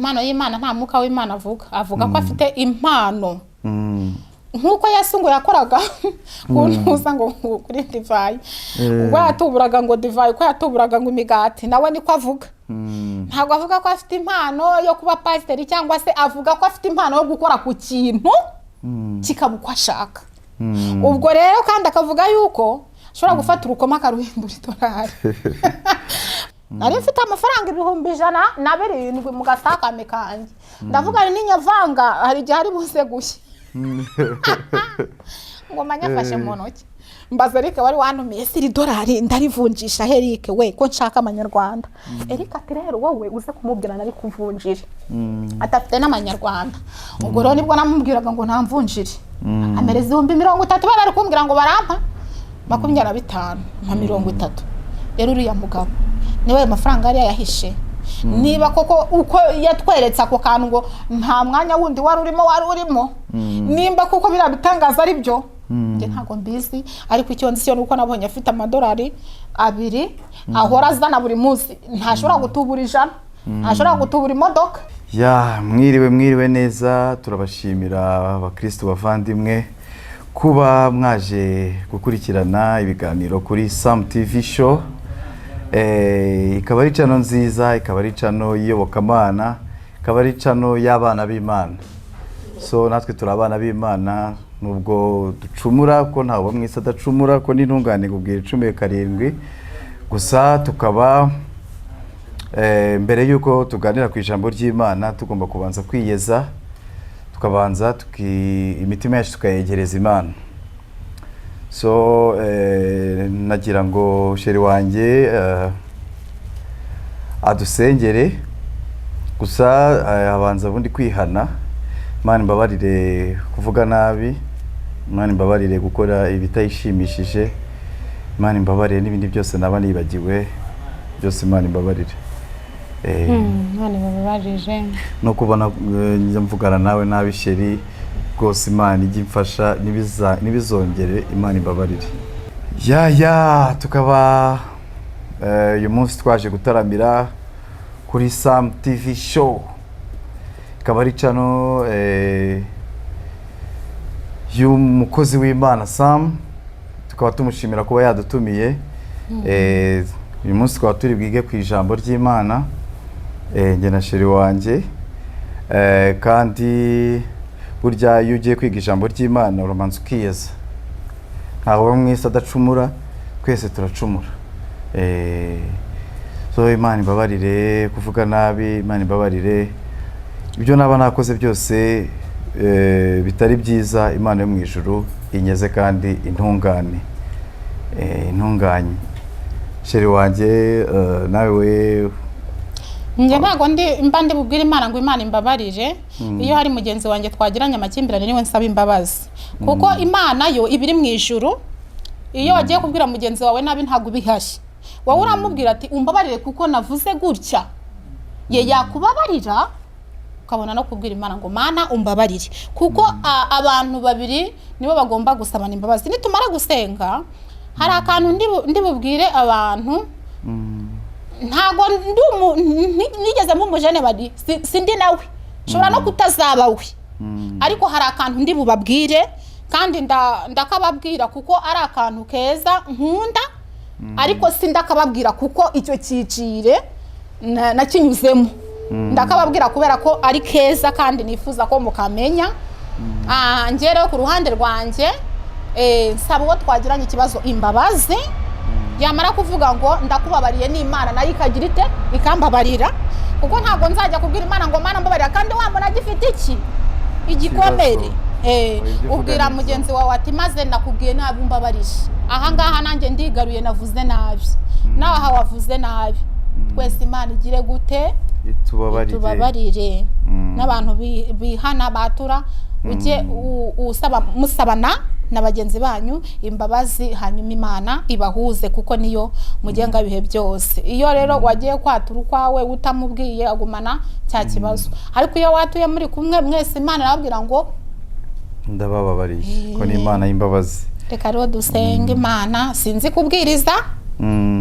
impano y'Imana nta mwuka w'Imana avuga ko afite impano nkuko Yesu ngo yakoraga kuntuza ngo kuri divayi ubwo yatuburaga ngo divayi ko yatuburaga ngo imigati nawe niko avuga ntabwo avuga ko afite impano yo kuba pasiteri cyangwa se avuga ko afite impano yo gukora ku kintu kikaba uko ashaka ubwo rero kandi akavuga yuko ashobora gufata urukoma akaruhindura idolari nari mfite amafaranga 1,107 mu gasakame kanjye ndavuga ni nyavanga hari igihe ari buze gushya ngo manyafashe mu ntoki mbaza Eric wari wanumiye siri dolari ndarivunjisha Eric we ko nshaka amanyarwanda Eric ati rero wowe uze kumubwira nari kuvunjira atafite n'amanyarwanda ubwo rero nibwo namubwiraga ngo ntamvunjire amereza 30 bari kumbwira ngo barampa 25 nka 30 rero uriya mugabo niwe amafaranga yari yahishe niba koko uko yatweretse ako kantu ngo nta mwanya wundi wari urimo nimba koko birabitangaza ari byo nge ntago mbizi ariko icyo nzi cyo nuko nabonye afite amadolari 2 ahora azana buri munsi ntashobora gutubura ijana ntashobora gutubura imodoka ya mwiriwe neza turabashimira abakristo bavandimwe kuba mwaje gukurikirana ibiganiro kuri Sam TV show ikaba ari channel nziza ikaba ari channel yiyobokamana ikaba ari channel y'abana b'Imana so natwe turabana b'Imana nubwo ducumura ko ntawo mwisa dacumura ko n'intungane kubwira 17 gusa tukaba mbere yuko tuganira ku ijambo ry'Imana tugomba kubanza kwiyeza tukabanza imitima yacu tukayegereza Imana so nagira ngo sheri wanjye adusengere gusa abanza bundi kwihana Imana imbabarire kuvuga nabi Imana imbabarire gukora ibitayishimishije Imana imbabarire n'ibindi byose naba nibagiwe byose Imana imbabarire Imana imbabarije no kubona mvugana nawe nabi sheri rwose Imana igimfasha nibizongere Imana imbabarire ya tukaba uyu munsi twaje gutaramira kuri Sam TV show ikaba ari channel y'umukozi w'Imana Sam tukaba tumushimira kuba yadutumiye uyu munsi twaba turi bwige ku ijambo ry'Imana nge na sheri wanjye kandi burya iyo ugiye kwiga ijambo ry'Imana uramanza ukiyeza ntaho mwese adacumura twese turacumura so Imana imbabarire kuvuga nabi Imana imbabarire ibyo naba nakoze byose bitari byiza Imana yo mu ijuru inyeze kandi intunganye sheri wanjye nawe nge ntago ndi bubwira Imana ngo Imana imbabarire iyo hari mugenzi wanjye twagiranye amakimbirane niwe nsaba imbabazi kuko Imana yo ibiri mu ijuru iyo wagiye kubwira mugenzi wawe nabi ntago bihashye wowe uramubwira ati umbabarire kuko navuze gutya ye yakubabarira ukabona no kubwira Imana ngo Mana umbabarire kuko abantu babiri nibo bagomba gusabana imbabazi nitumara gusenga hari akantu ndi bubwire abantu ntago nigeze mu mujene badi sindi nawe shobora no kutazaba we ariko hari akantu ndi bubabwire kandi ndakababwira kuko ari akantu keza nkunda ariko sindakababwira kuko icyo cyicire nakinyuzemo ndakababwira kubera ko ari keza kandi nifuza ko mukamenya ngere ku ruhande rwanjye nsaba uwo twagiranye ikibazo imbabazi yamara kuvuga ngo ndakubabariye n'Imana nayo ikagira ite ikambabarira kuko ntago nzajya kubwira Imana ngo Mana mbabarira kandi wambona gifite iki igikomere ubwira mugenzi wawe ati maze nakubwiye nabi umbabarishe aha ngaha nanjye ndigaruye navuze nabi nawe aha wavuze nabi twese Imana igire gute itubabarire n'abantu bihana batura ujye musabana na bagenzi banyu imbabazi hanyuma Imana ibahuze kuko niyo mugenga bihe byose iyo rero wagiye kwatura kwawe utamubwiye agumana cya kibazo ariko iyo watuye muri kumwe mwese Imana arabwira ngo ndabababariye ko ni Imana y'imbabazi reka rero dusenge Imana sinzi kubwiriza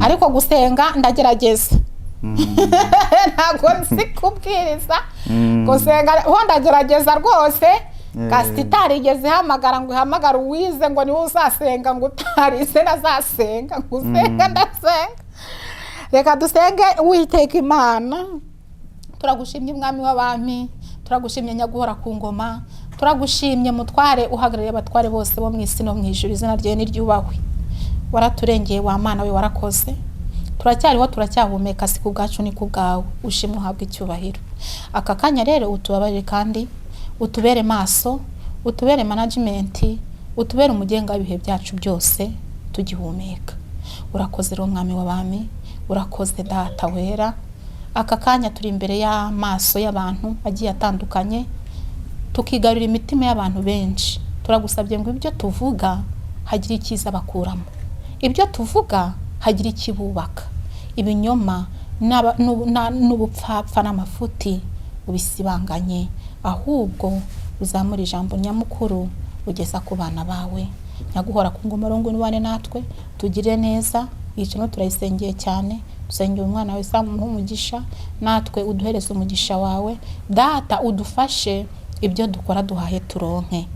ariko gusenga ndagerageza ntabwo nzi kubwiriza gusenga ho ndagerageza rwose gasita itarigeze ihamagara ngo ihamagara uwize ngo niwe uzasenga ngo utarize nazasenga ngo usenga ndasenga reka dusenge Uwiteka Imana turagushimye mwami w'abami turagushimye nyaguhora ku ngoma turagushimye mutware uhagarariye abatware bose bo mu isi no mu ijuru izina ryawe niryubahwe waraturengeye wa Mana we warakoze turacyariho turacyahumeka si ku bwacu ni ku bwawe ushimwe uhabwe icyubahiro aka kanya rero utubabarire kandi utubere maso utubere management utubere umugenga w'ibihe byacu byose tugihumeka urakoze rero mwami w'abami urakoze data wera aka kanya turi imbere y'amaso y'abantu agiye atandukanye tukigarurira imitima y'abantu benshi turagusabye ngo ibyo tuvuga hagira icyiza bakuramo ibyo tuvuga hagira ikibubaka ibinyoma n'ubupfapfa n'amafuti ubisibanganye ahubwo uzamura ijambo nyamukuru ugeza ku bana bawe nyaguhora ku ngoma rongo n'ubane natwe tugire neza yica no turayisengeye cyane dusengeye umwana wawe Samu umugisha natwe uduhereze umugisha wawe data udufashe ibyo dukora duhahe turonke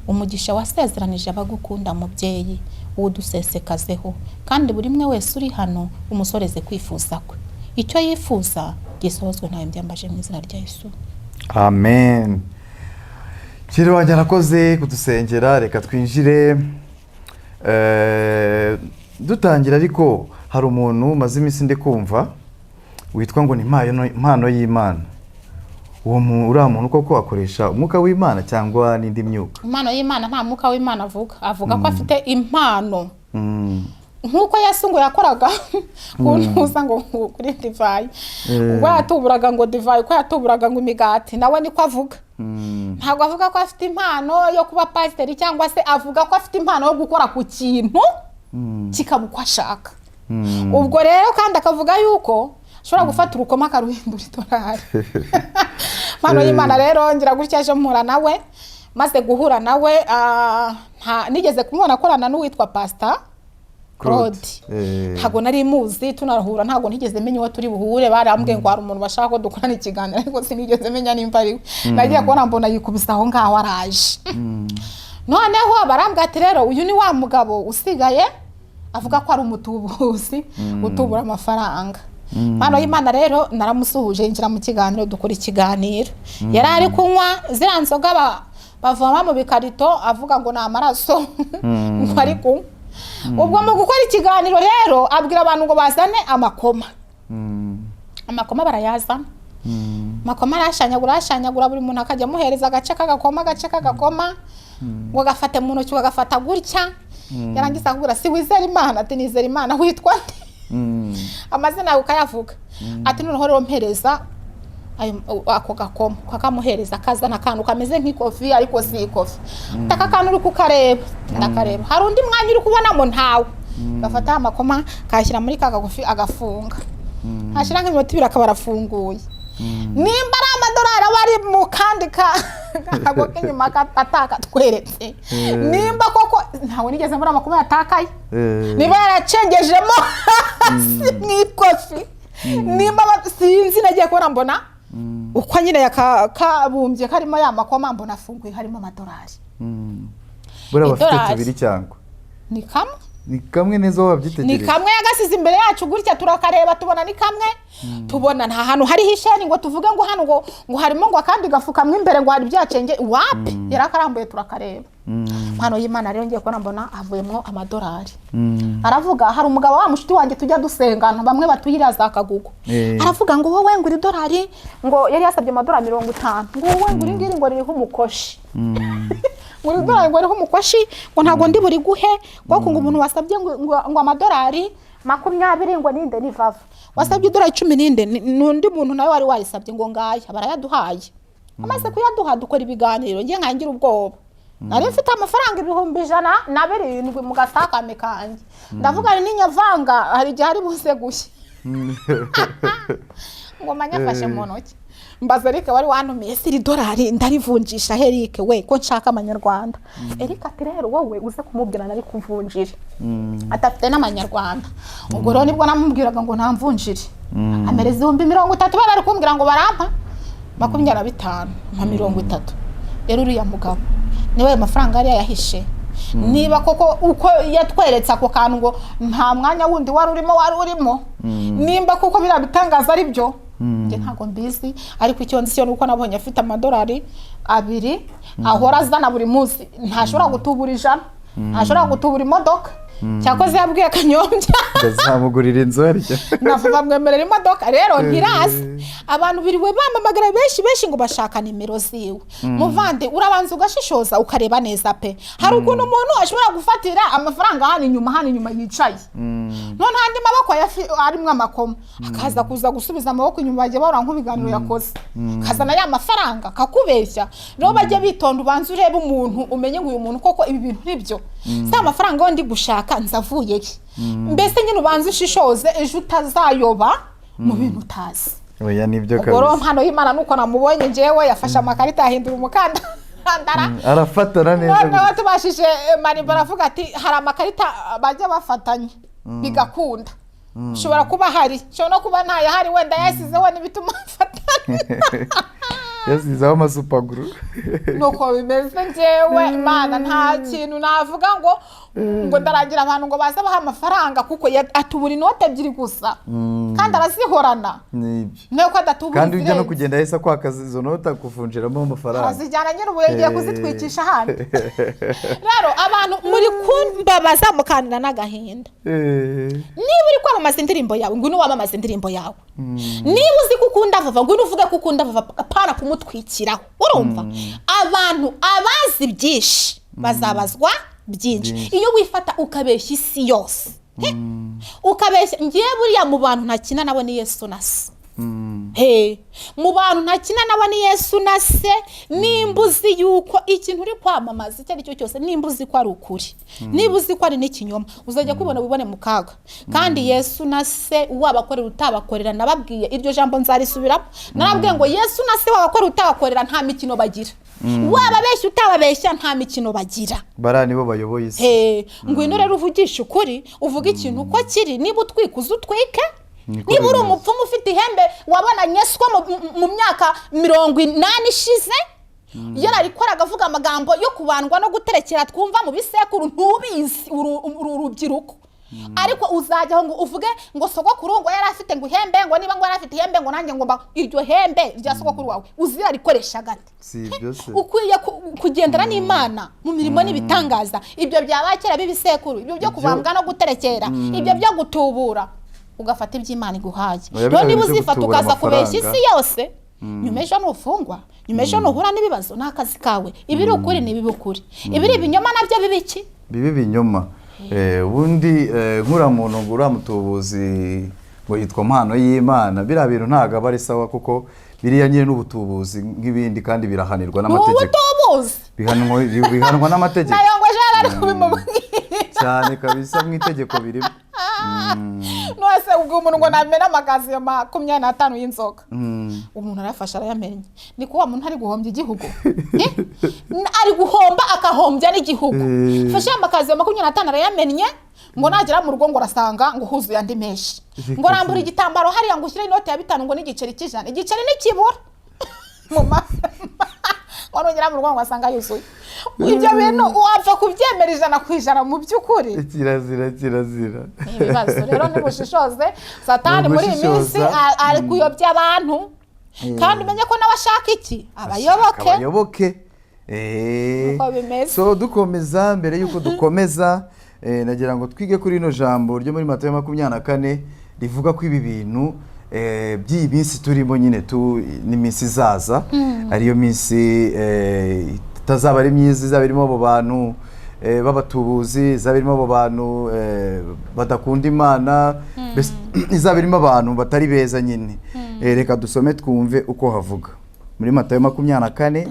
umugisha wasezeranije abagukunda mubyeyi udusesekazeho kandi buri mwe wese uri hano umusoreze kwifuza kwe icyo yifuza gisohozwe nawe mbyambaje mu izina rya Yesu amen. Kiri wanjye arakoze kudusengera reka twinjire dutangira ariko hari umuntu maze iminsi ndi kumva witwa ngo ni impano y'Imana uwo uriya muntu koko akoresha umwuka w'Imana cyangwa n'indi myuka impano y'Imana nta mwuka w'Imana avuga ko afite impano nkuko Yesu ngo yakoraga kuntuza ngo kuri divayi ubwo yatuburaga ngo divayi ko yatuburaga ngo imigati nawe niko avuga ntabwo avuga ko afite impano yo kuba pasiteri cyangwa se avuga ko afite impano yo gukora ku kintu kikaba uko ashaka ubwo rero kandi akavuga yuko ashobora gufata urukoma akaruhindura idolari impano y'Imana rero ngira gutya aje mpura nawe maze guhura nawe nigeze kumubona akorana n'uwitwa Pastor Claude ntago nari muzi tunarahura ntago ntigeze menya uwo turi buhure barambwiye ngo hari umuntu bashaka ko dukorana ikiganiro ariko sinigeze menya nimba ari nagiye kubona mbona yikubisa aho ngaho araje noneho barambwa ati rero uyu ni wa mugabo usigaye avuga ko ari umutubuzi utubura amafaranga impano y'Imana rero naramusuhuje injira mu kiganiro dukora ikiganiro yari ari kunywa zira nzoga bavoma mu bikarito avuga ngo ni amaraso ngo ari kunywa ubwo mu gukora ikiganiro rero abwira abantu ngo bazane amakoma amakoma barayazana amakoma arashanyagura buri muntu akajya muhereza agace k'agakoma ngo gafate mu ntoki bagafata gutya yarangiza kubwira si wizera Imana ati nizera Imana witwa amazina yawe ukayavuga ati noneho rero mpereza ako gakoma kakamuhereza kazana akantu kameze nk'ikofi ariko si ikofi taka kantu uri kukareba ndakareba hari undi mwanya uri kubonamo ntawe gafata amakoma kashyira muri kagagufi agafunga hashira nk'iminota 2 akaba arafunguye nimba ari amadolari abari mu kandi kago k'inyuma ataka tweretse nimba koko ntawe nigeze muri amakoma yatakaye niba yaracengejemo mw'ikofi nimba sinzi nagiye kubona mbona uko nyine yakabumbye karimo ya makoma mbona afunguye harimo amadolari bura bafite tubiri cyangwa ni kamwe neza wabyitegereje ni kamwe yagasize imbere yacu gutya turakareba tubona ni kamwe tubona nta hantu hari hisheni ngo tuvuge ngo hano ngo harimo ngo akandi gafuka mwe imbere ngo hari byacenge wapi yarakarambuye turakareba impano y'Imana rero ngiye kubona mbona avuyemo amadolari aravuga hari umugabo wa mushiti wanjye tujya dusengana bamwe batuyiraza akagugu aravuga ngo wowe nguri dolari ngo yari yasabye amadolari 50 ngo wowe nguri ngiri ngo ririho umukoshi muri dolari ngo ririho umukoshi ngo ntago ndi buri guhe ngo umuntu wasabye ngo amadolari 20 ngo ninde ni vava wasabye dolari 10 ninde nundi muntu nawe wari wayisabye ngo ngaya barayaduhaye amaze kuyaduha dukora ibiganiro ngiye nkangira ubwoba nari mfite amafaranga 127 mu gasakame kanje ndavuga ni nyavanga hari gihe ari buse gushya ngo manyafashe mu ntoki mbaza Eric wari wantumiye siri dolari ndarivunjisha Eric we ko nshaka amanyarwanda Eric ati rero wowe uze kumubwira nari kuvunjira atafite n'amanyarwanda ubwo rero nibwo namubwiraga ngo ntamvunjire amereza 30,000 bari kumbwira ngo barampa 25 mpa 30. rero uriya mugabo niwe amafaranga yari yahishe. Niba koko uko yatweretse ako kantu ngo nta mwanya wundi wari urimo nimba koko birabitangaza ari byo nge ntago mbizi, ariko icyo nzi cyo nuko nabonye afite amadolari 2 ahora azana buri munsi. Ntashobora gutubura ijana, ntashobora gutubura imodoka, cyakoze yabwiye Kanyombya bazamugurira inzu arya navuga mwemerera imodoka. Rero ntirazi abantu biriwe bamamagara benshi ngo bashaka nimero ziwe. Muvande urabanza ugashishoza ukareba neza pe. Hari ukuntu umuntu ashobora gufatira amafaranga hano inyuma yicaye, none handi maboko arimwe amakoma, akaza kuza gusubiza amaboko inyuma bagiye bahora nk'ubiganiro yakoze, kazana ya mafaranga kakubeshya. Rero bajye bitonda, ubanza urebe umuntu umenye ngo uyu muntu koko ibi bintu nibyo sa amafaranga yo ndi gushaka nzavuye ki. Mbese nyine ubanza ushishoze ejo utazayoba mu bintu utazi. Oya nibyo kabisa. Goro mpano y'Imana nuko namubonye njewe yafasha amakarita ahindura umukanda arafatana neza. None tubashije mari baravuga ati hari amakarita bajya bafatanye bigakunda. Ushobora kuba hari, ushobora no kuba nta yahari wenda yasizeho n'ibituma afatana. Yasizeho amasupaguru. Nuko bimeze njewe Imana nta kintu navuga ngo ndaragira abantu ngo baza baha amafaranga kuko atubura inote 2 gusa kandi arazihorana. Nibyo. Nuko adatubura. Kandi ujya no kugenda yesa kwakaza izo nota kuvunjiramo amafaranga. Azijyana nyine ubuye kuzitwikisha handi. Rero abantu muri kumbabaza mukanira n'agahinda. Niba uri kwamamaza indirimbo yawe ngwino wamamaza indirimbo yawe. Niba uzi gukunda Vava ngwino uvuge gukunda Vava apana kumutwikiraho. Urumva? Abantu abazi byinshi bazabazwa byinshi. Iyo wifata ukabeshya isi yose, ukabeshya ngiye buriya mu bantu ntakina nabo ni Yesu na se. Mu bantu ntakina nabo ni Yesu na se. Nimbuzi yuko ikintu uri kwamamaza icyo ari cyo cyose, nimbuzi ko ari ukuri, nibuzi ko ari n'ikinyoma, uzajya kubona ubibone mu kaga. Kandi Yesu na se wabakorera utabakorera, nababwiye iryo jambo nzarisubiramo. Narabwiye ngo Yesu na se wabakorera utabakorera nta mikino bagira. Wababeshya utababeshya nta mikino bagira. Bara nibo bayoboye isi. Ngwino rero uvugisha ukuri, uvuga ikintu uko kiri. Niba utwikuza utwike, niba uri umupfumu ufite ihembe wabona Nyeswa mu myaka 80 ishize yararikoraga avuga amagambo yo kubandwa no guterekera twumva mu bisekuru, ntubizi urubyiruko. Ariko uzajyaho ngo uvuge ngo sogokuru ngo yari afite ngo ihembe, ngo niba ngo yari afite ihembe ngo nanjye ngomba iryo hembe rya sogokuru wawe uzira rikoresha gate. Si byose ukwiye kugendera n'Imana mu mirimo n'ibitangaza. Ibyo byabakera bibisekuru, ibyo byo kubambwa no guterekera, ibyo byo gutubura ugafata iby'Imana iguhaye. Rero niba uzifata ukaza kubeshya isi yose, nyuma ejo nufungwa, nyuma ejo nuhura n'ibibazo n'akazi kawe. Ibiri ukuri ni bibukuri, ibiri ibinyoma nabyo bibiki bibi binyoma. Ubundi nkura muntu ngura mutubuzi ngo yitwa mpano y'Imana, bira bintu ntaga bari sawa kuko biriya nyine n'ubutubuzi nk'ibindi kandi birahanirwa n'amategeko. Ubutubuzi bihanwa n'amategeko. Nayo ngo jara kubimubwira cyane kabisa mu itegeko birimo. Nose ubwo umuntu ngo namena amagazi ya 25 y'inzoka. Umuntu arafasha arayamenye. Ni kuba umuntu ari guhombya igihugu. Ari guhomba akahombya n'igihugu. Fasha amakazi ya 25 arayamenye ngo nagera mu rugo ngo rasanga ngo huzuye andi meshi. Ngo rambura igitambaro hari ngo ushyire inote ya 5 ngo n'igiceri cy'ijana. Igiceri n'ikibura. Mu wanongera mu rugo ngo asanga yuzuye. Ibyo bintu wapfa kubyemera 100% mu by'ukuri. Kirazira. Ibibazo rero nibushishoze Satani muri iminsi ari kuyobya abantu. Kandi umenye ko nabashaka iki abayoboke. So dukomeza mbere yuko dukomeza nagira ngo twige kuri ino jambo ryo muri Matayo 24 rivuga ko ibi bintu by'iyi minsi turimo nyine ni minsi zaza, ariyo minsi tazaba ari myiza, izaba irimo abo bantu babatubuzi, izaba irimo abo bantu badakunda Imana, izaba irimo abantu batari beza nyine. Reka dusome twumve uko havuga muri Matayo 24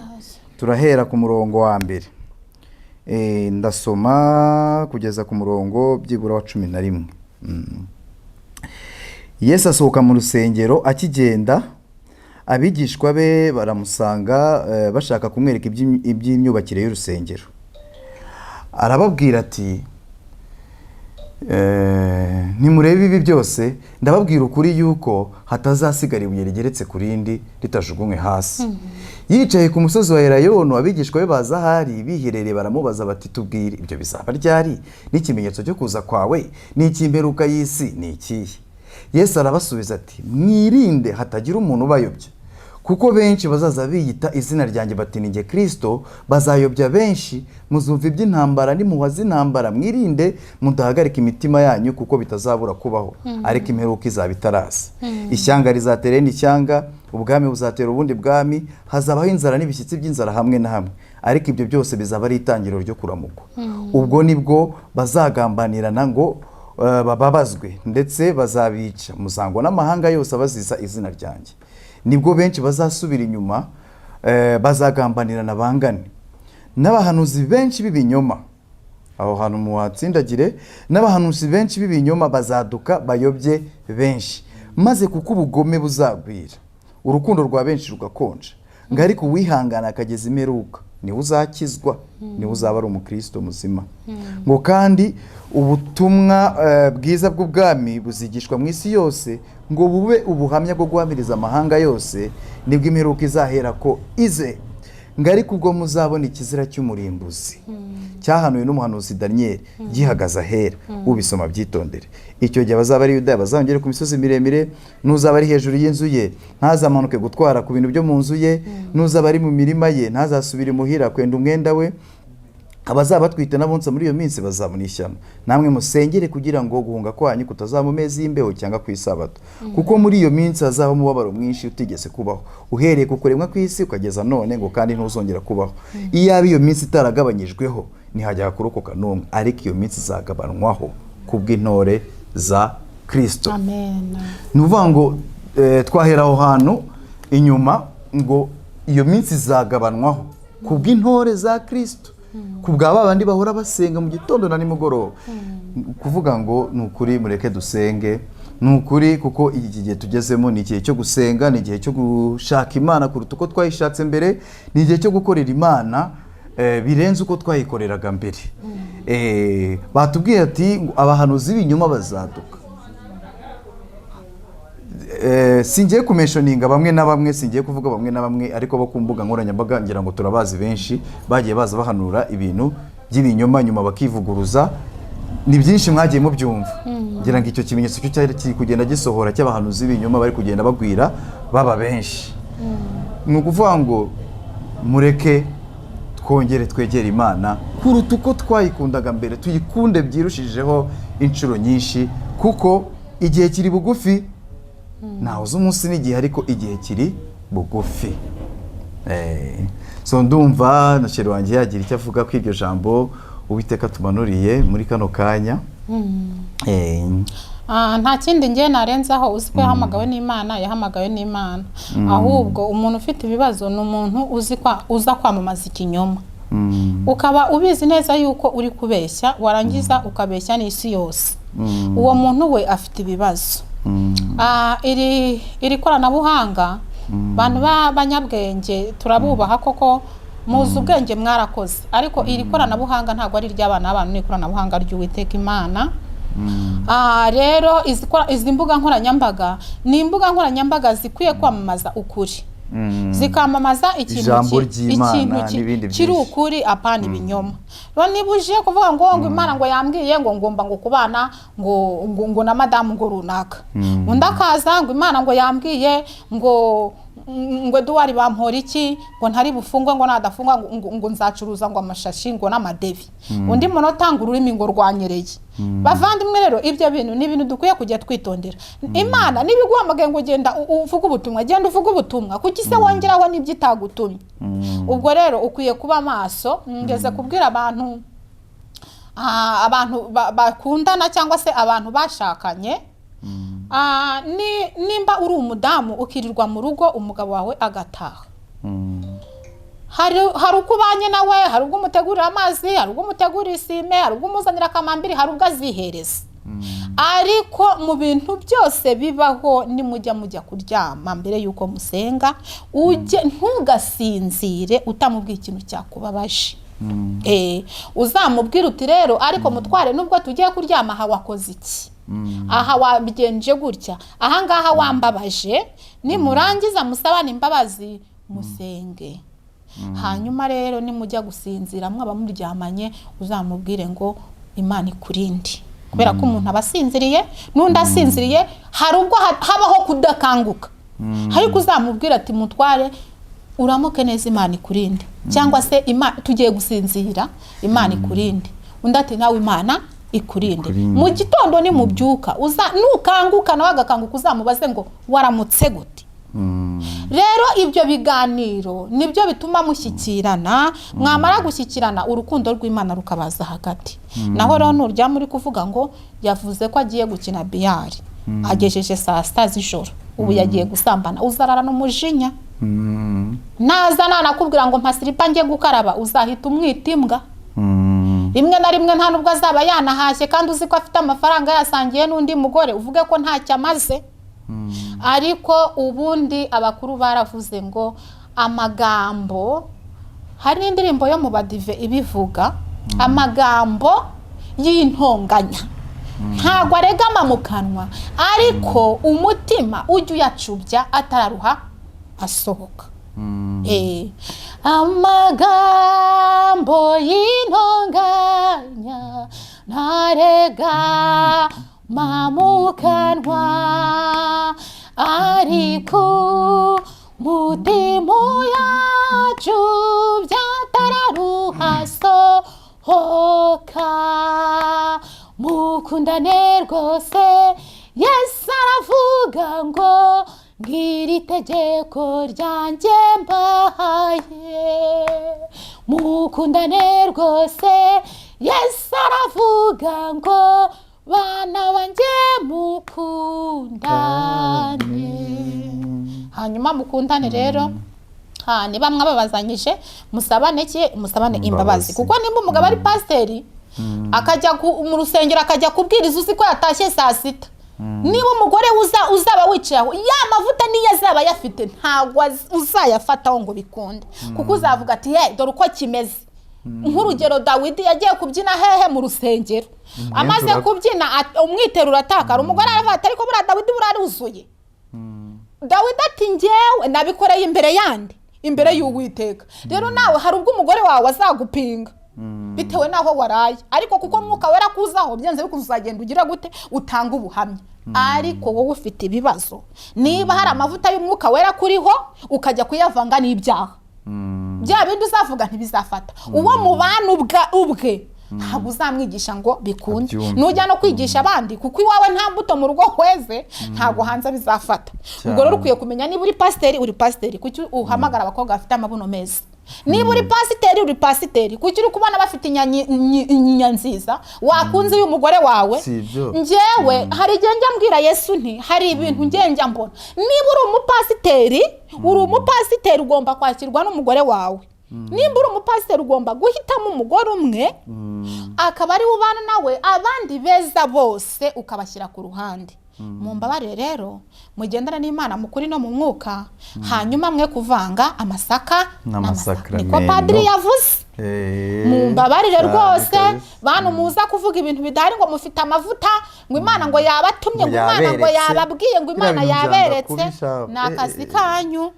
turahera ku murongo wa mbere. Ndasoma kugeza ku murongo byibura wa 11. Yesu asohoka mu rusengero, akigenda abigishwa be baramusanga bashaka kumwereka iby'imyubakire y'urusengero. Arababwira ati nimurebe ibi byose ndababwira ukuri yuko hatazasigara ibuye rigeretse ku rindi ritajugunywe hasi. Yicaye ku musozi wa Elayono, abigishwa be baza ahari biherereye baramubaza bati tubwire ibyo bizaba ryari, n'ikimenyetso cyo kuza kwawe n'ikimperuka y'isi ni ikihe? Yesu arabasubiza ati mwirinde hatagira umuntu ubayobya, kuko benshi bazaza biyita izina ryanjye bati ni jye Kristo, bazayobya benshi. Muzumva iby'intambara n'impuha z'intambara, mwirinde mudahagarika imitima yanyu kuko bitazabura kubaho, ariko imperuka izaba itaraza. Ishyanga rizatera irindi shyanga, ubwami buzatera ubundi bwami, hazabaho inzara n'ibishyitsi by'inzara hamwe na hamwe, ariko ibyo byose bizaba ari itangiriro ryo kuramukwa. Ubwo nibwo bazagambanirana ngo bababazwe, ndetse bazabica, muzangwa n'amahanga yose abaziza izina ryanjye. Nibwo benshi bazasubira inyuma, bazagambanirana bangane, n'abahanuzi benshi b'ibinyoma, aho hantu muhatsindagire, n'abahanuzi benshi b'ibinyoma bazaduka bayobye benshi, maze kuko ubugome buzagwira, urukundo rwa benshi rugakonja, ngo ariko uwihangana akageza imperuka niwe uzakizwa, niwe uzaba ari umukristo muzima. Ngo kandi ubutumwa bwiza bw'ubwami buzigishwa mu isi yose, ngo bube ubuhamya bwo guhamiriza amahanga yose, nibwo imperuka izahera ko ize. Ngo ariko ubwo muzabona ikizira cy'umurimbuzi cyahanuwe n'umuhanuzi Daniel gihagaze ahera, ubisoma byitondere. Icyo gihe bazaba ari Yudaya bazongere ku misozi miremire, n'uzaba ari hejuru y'inzu ye ntazamanuke gutwara ku bintu byo mu nzu ye, n'uzaba ari mu mirima ye ntazasubire imuhira kwenda umwenda we. Abazaba batwite n'abonsa muri iyo minsi bazabona ishyano. Namwe musengere kugira ngo guhunga kwanyu kutazaba mu mezi y'imbeho cyangwa ku isabato, kuko muri iyo minsi hazaba umubabaro mwinshi utigeze kubaho, uhereye ku kuremwa kw'isi ukageza none, ngo kandi ntuzongera kubaho. Iyaba iyo minsi itaragabanyijweho ntihajya kurokoka n'umwe, ariko iyo minsi izagabanwaho kubw'intore za Kristo. Amen. Nuvuga ngo twahera aho hantu inyuma, ngo iyo minsi izagabanwaho kubw'intore za Kristo, kubwa babandi bahora basenga mu gitondo na nimugoroba. Kuvuga ngo nukuri mureke dusenge, nukuri kuko iki gihe tugezemo ni igihe cyo gusenga, ni igihe cyo gushaka Imana kuruta uko twayishatse mbere, ni igihe cyo gukorera Imana birenze uko twayikoreraga mbere. Batubwiye ati abahanuzi b'ibinyoma bazaduka. Singiye kumenshoninga bamwe na bamwe, singiye kuvuga bamwe na bamwe, ariko bo ku mbuga nkoranyambaga ngira ngo turabazi benshi bagiye baza bahanura ibintu by'ibinyoma nyuma bakivuguruza. Ni byinshi mwagiye mubyumva, ngira ngo icyo kimenyetso cyo cyari kiri kugenda gisohora cy'abahanuzi b'ibinyoma bari kugenda bagwira baba benshi. Ni ukuvuga ngo mureke twongere twegere Imana kuruta uko twayikundaga mbere, tuyikunde byirushijeho inshuro nyinshi, kuko igihe kiri bugufi. Ntawe uzi umunsi n'igihe, ariko igihe kiri bugufi. So ndumva na sheri wanjye yagira icyo avuga ko iryo jambo Uwiteka tumanuriye muri kano kanya. Nta kindi ngiye narenzaho, uzi ko yahamagawe n'Imana, yahamagawe n'Imana. Ahubwo umuntu ufite ibibazo ni umuntu uza kwamamaza ikinyoma, ukaba ubizi neza yuko uri kubeshya, warangiza ukabeshya n'isi yose. Uwo muntu we afite ibibazo. Iri koranabuhanga, bantu b'abanyabwenge turabubaha koko, muzi ubwenge mwarakoze, ariko iri koranabuhanga ntabwo ari iry'abana b'abantu, ni ikoranabuhanga ry'Uwiteka Imana. Rero izi mbuga nkoranyambaga ni imbuga nkoranyambaga zikwiye kwamamaza ukuri, zikamamaza ikintu kiri ukuri, apana ibinyoma. Rero niba uje kuvuga ngo Imana ngo yambwiye ngo ngomba ngo kubana ngo na madamu ngo runaka, undi akaza ngo Imana ngo yambwiye ngo Eduard bampora iki, ngo ntari bufungwe, ngo nadafungwa ngo nzacuruza ngo amashashi ngo n'amadevi, undi munota ngo ururimi ngo rwanyereye. Bavandimwe rero, ibyo bintu ni ibintu dukwiye kujya twitondera. Imana nibiguhamagaye ngo genda uvuge ubutumwa, genda uvuge ubutumwa, kuki se wongeraho n'ibyo itagutumye? Ubwo rero ukwiye kuba maso. Ngeze kubwira abantu bakundana cyangwa se abantu bashakanye, nimba uri umudamu ukirirwa mu rugo, umugabo wawe agataha, hari uko ubanye nawe, hari ubwo umutegurira amazi, hari ubwo umutegurira isime, hari ubwo umuzanira akamambiri, hari ubwo azihereza. Ariko mu bintu byose bibaho, mujya kuryama mbere yuko musenga, ntugasinzire utamubwiye ikintu cyakubabaje. uzamubwira uti rero ariko mutware nubwo tugiye kuryama aha wakoze iki, aha wabigenje gutya, aha ngaha wambabaje, nimurangiza musabane imbabazi musenge. Hanyuma rero nimujya gusinzira mwaba muryamanye uzamubwire ngo Imana ikurinde, kubera ko umuntu abasinziriye n'undi asinziriye hari ubwo habaho kudakanguka, ariko uzamubwira ati mutware uramuke neza Imana ikurinde, cyangwa se tugiye gusinzira Imana ikurinde, undi ati nawe Imana ikurinde. Mu gitondo ni mubyuka nukanguka nawe agakanguka uzamubaze ngo waramutse gute. Rero ibyo biganiro nibyo bituma mushyikirana, mwamara gushyikirana urukundo rw'Imana rukabaza hagati. Naho rero nurya muri kuvuga ngo yavuze ko agiye gukina biyari, agejeje saa 7 z'ijoro, ubu yagiye gusambana, uzarara n'umujinya. Naza nanakubwira ngo mpasiripa ngiye gukaraba, uzahita umwitimbwa. Rimwe na rimwe nta nubwo azaba yanahashye kandi uzi ko afite amafaranga yasangiye n'undi mugore, uvuge ko ntacyo amaze. Ariko ubundi abakuru baravuze ngo amagambo, hari n'indirimbo yo mu badive ibivuga, amagambo y'intonganya ntago aregama mu kanwa, ariko umutima ujya uyacubya atararuha asohoka. Amagambo y'intonganya ntarega mamukanwa, ariko mutima yacu byatararuha sohoka. Mukundane rwose, Yesu aravuga ngo ngiri tegeko ryanjye mbahaye. Mukundane rwose, Yesu aravuga ngo bana banjye mukundane. Hanyuma mukundane rero, niba mwababazanyije musabane imbabazi, kuko nimba umugabo ari pasiteri akajya mu rusengero akajya kubwiriza uzi ko yatashye saa 6, niba umugore uzaba wicaye aho ya mavuta niyo azaba yafite ntabwo uzayafataho ngo bikunde, kuko uzavuga ati dore uko kimeze. Nk'urugero Dawidi yagiye kubyina hehe mu rusengero, amaze kubyina umwitero uratakara, umugore aravuga ati ariko buriya Dawidi buraruzuye. Dawidi ati njyewe nabikoreye imbere yandi, imbere y'Uwiteka. Rero nawe hari ubwo umugore wawe azagupinga bitewe naho waraye, ariko kuko mwuka wera kuzaho byanze bikuzagenda ugira gute utanga ubuhamya. Ariko wowe ufite ibibazo, niba hari amavuta y'umwuka wera kuriho ukajya kuyavanga n'ibyaha, bya bindi uzavuga ntibizafata. Uwo mubana ubwe ntabwo uzamwigisha ngo bikunde, nujya no kwigisha abandi, kuko iwawe nta mbuto mu rugo hweze ntabwo hanze bizafata. Ubwo rero ukwiye kumenya niba uri pasiteri kuki uhamagara abakobwa bafite amabuno meza. Niba uri pasiteri kuki uri kubona bafite inyinya nziza wakunze uyu mugore wawe. Njyewe hari igihe njya mbwira Yesu nti hari ibintu njya mbona, niba uri umupasiteri ugomba kwakirwa n'umugore wawe. Nimba uri umupasiteri ugomba guhitamo umugore umwe akaba ari ubana nawe, abandi beza bose ukabashyira ku ruhande. Mumbabarire rero mugendana n'Imana mukuri no mu mwuka, hanyuma mwe kuvanga amasaka n'amasaka, niko padiri yavuze. Mumbabarire rwose bantu muza kuvuga ibintu bidahari ngo mufite amavuta, ngo Imana ngo yabatumye, ngo Imana ngo yababwiye, ngo Imana yaberetse. Nakazi kanyu,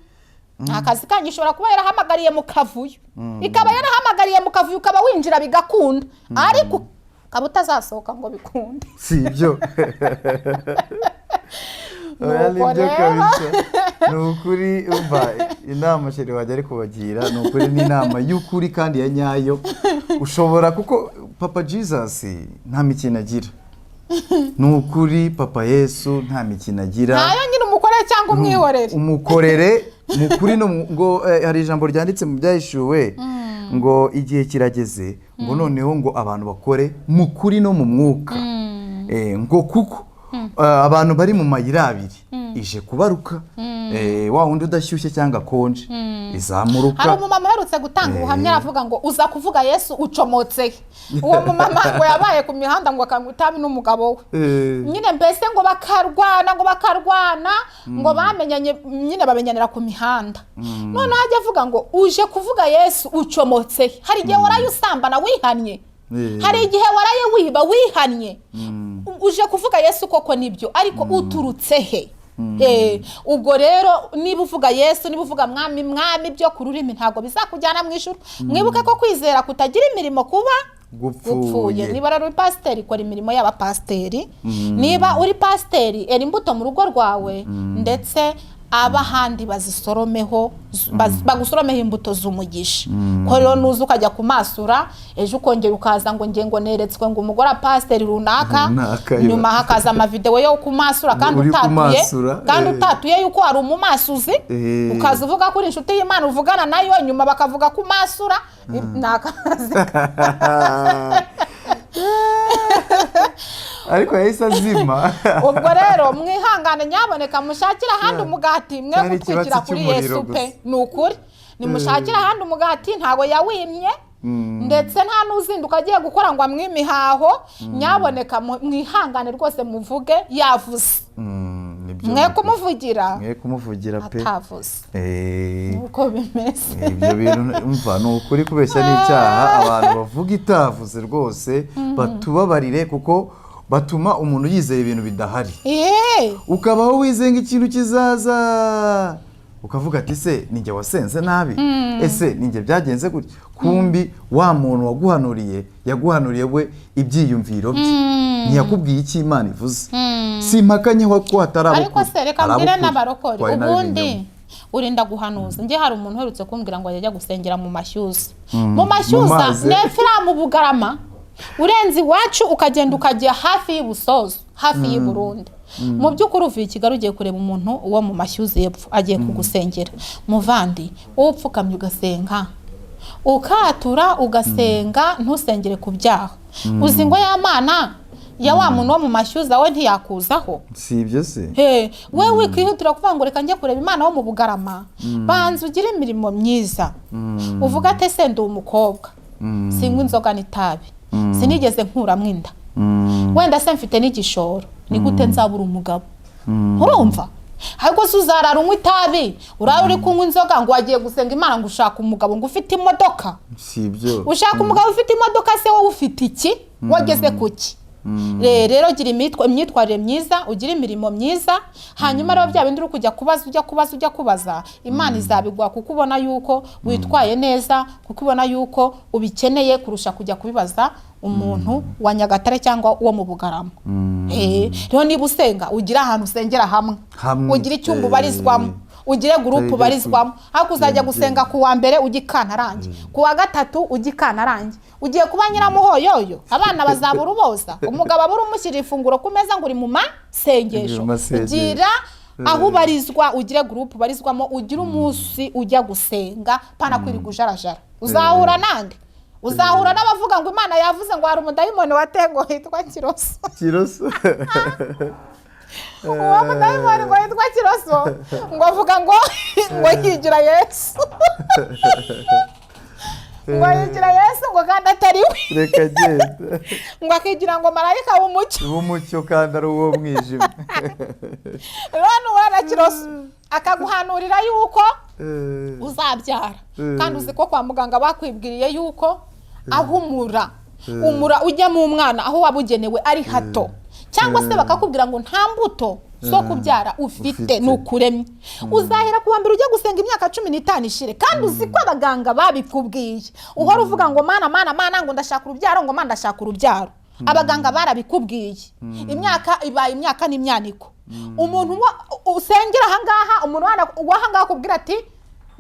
akazi kanyu ishobora kuba yarahamagariye mu kavuyo, ikaba yarahamagariye mu kavuyo ukaba winjira bigakunda, ariko ukaba utazasohoka ngo bikunde. Sibyo. Nibyo kabisa. Nukuri umva inama sheri wajya ari kubagira, nukuri ni inama y'ukuri kandi ya nyayo. Ushobora kuko Papa Jesus nta mikino agira. Nukuri Papa Yesu nta mikino agira. Nayo nyine umukorere cyangwa umwihorere. Umukorere mukuri no ngo hari ijambo ryanditse mu byahishuwe ngo igihe kirageze ngo noneho ngo abantu bakore mukuri no mu mwuka. Ngo kuko abantu bari mu mayira abiri ije kubaruka wa wundi udashyushye cyangwa konje izamuruka. hari umumama uherutse gutanga ubuhamya aravuga ngo uza kuvuga Yesu ucomotse. uwo mumama ngo yabaye ku mihanda ngo akanywa itabi n'umugabo we nyine mbese ngo bakarwana ngo bamenyanye nyine bamenyanira ku mihanda. none hajya avuga ngo uje kuvuga Yesu ucomotse. hari igihe waraye usambana wihannye, hari igihe waraye wiba wihannye, uje kuvuga Yesu koko nibyo ariko uturutse he? ubwo rero niba uvuga Yesu, niba uvuga mwami byo ku rurimi ntabwo bizakujyana mu ijuru. mwibuke ko kwizera kutagira imirimo kuba gupfuye. niba rero uri pasiteri kora imirimo y'abapasiteri, niba uri pasiteri era imbuto mu rugo rwawe ndetse abahandi bazisoromeho bagusoromeho imbuto z'umugisha. ko rero nuza ukajya kumasura ejo ukongera ukaza ngo ngengo neretswe ngo umugore pasiteri runaka, nyuma hakaza amavideo yo kumasura kandi utatuye yuko ari umumasuzi, ukaza uvuga kuri inshuti y'Imana uvugana nayo nyuma bakavuga kumasura nakazi. ariko yahise azima. ubwo rero mwihangane nyaboneka mushakira ahandi umugati, mwe gutwikira kuri Yesu pe. ni ukuri nimushakira ahandi umugati ntago yawimye ndetse nta n'uzinduka agiye gukora ngo amwimihaho. nyaboneka mwihangane rwose muvuge yavuze. mwe kumuvugira pe atavuze. uko bimeze ibyo bintu umva ni ukuri kubeshya n'icyaha. abantu bavuga itavuze rwose batubabarire kuko batuma umuntu yizeye ibintu bidahari. ukabaho wizeye ikintu kizaza ukavuga ati se ninjye wasenze nabi, ese ninjye byagenze gutya. kumbi wa muntu waguhanuriye yaguhanuriye we ibyiyumviro bye, ntiyakubwiye icyo Imana ivuze. simpakanye ko hatarabukuru. ariko se reka mbwire n'abarokore ubundi urinda guhanuza. nge hari umuntu uherutse kumbwira ngo yajya gusengera mu mashyuza. mu mashyuza nefira mu Bugarama urenze iwacu ukagenda ukajya hafi y'Ibusozo, hafi y'i Burundi. mu by'ukuri uvuye i Kigali ugiye kureba umuntu uwo mu mashyuza y'epfo agiye kugusengera. muvandi wowe upfukamye ugasenga ukatura ugasenga ntusengere ku byaha. uzi ngo ya Mana ya wa muntu wo mu mashyuza we ntiyakuzaho? si ibyo se wewe wikihutira kuvuga ngo reka njye kureba Imana wo mu Bugarama. banza ugire imirimo myiza. uvuga ate se ndi umukobwa sinywa inzoga n'itabi, sinigeze nkuramo inda, wenda se mfite n'igishoro, ni gute nzabura umugabo? urumva? ahubwo se uzarara unywa itabi urara uri kunywa inzoga ngo wagiye gusenga Imana ngo ushaka umugabo ngo ufite imodoka? si ibyo. ushaka umugabo ufite imodoka se wowe ufite iki? wageze kuki? rero gira imyitwarire myiza, ugira imirimo myiza, hanyuma rero bya bindi uri kujya kubaza Imana izabigwa kuko ubona yuko witwaye neza, kuko ubona yuko ubikeneye kurusha kujya kubibaza umuntu wa Nyagatare cyangwa uwo mu Bugarama. rero niba usenga ugira ahantu usengera hamwe, ugira icyumba ubarizwamo, ugire groupe barizwamo. Hako uzajya gusenga ku wa mbere ugikantarange, ku wa gatatu ugikantarange, ugiye kuba nyiramuhoyoyo abana bazabura uboza, umugabo abura umushyira ifunguro ku meza ngo uri mu masengesho. gira aho ubarizwa, ugire groupe barizwamo, ugire umunsi ujya gusenga pana kwirigujarajara. uzahura nande? uzahura n'abavuga ngo Imana yavuze ngo hari umudayimoni watengo hitwa Kiroso. uwo mudayimoni ngo yitwa Kiroso ngo avuga ngo yigira Yesu. ngo yigira Yesu ngo kandi atari we. reka genda. ngo akigira ngo marayika w'umucyo kandi ari uwo mwijima. rero nuwera Kiroso akaguhanurira yuko uzabyara, kandi uzi ko kwa muganga bakwibwiriye yuko ahumura ujya mu mwana aho wabugenewe ari hato, cyangwa se bakakubwira ngo nta mbuto zo kubyara ufite nukuremye. uzahera ku wa mbere ujya gusenga imyaka 15 ishire, kandi uzi ko abaganga babikubwiye. uhora uvuga ngo mana ngo ndashaka urubyaro, ngo mana ndashaka urubyaro. abaganga barabikubwiye. imyaka ibaye imyaka n'imyaniko. umuntu usengera ahangaha, umuntu wahangaha kubwira ati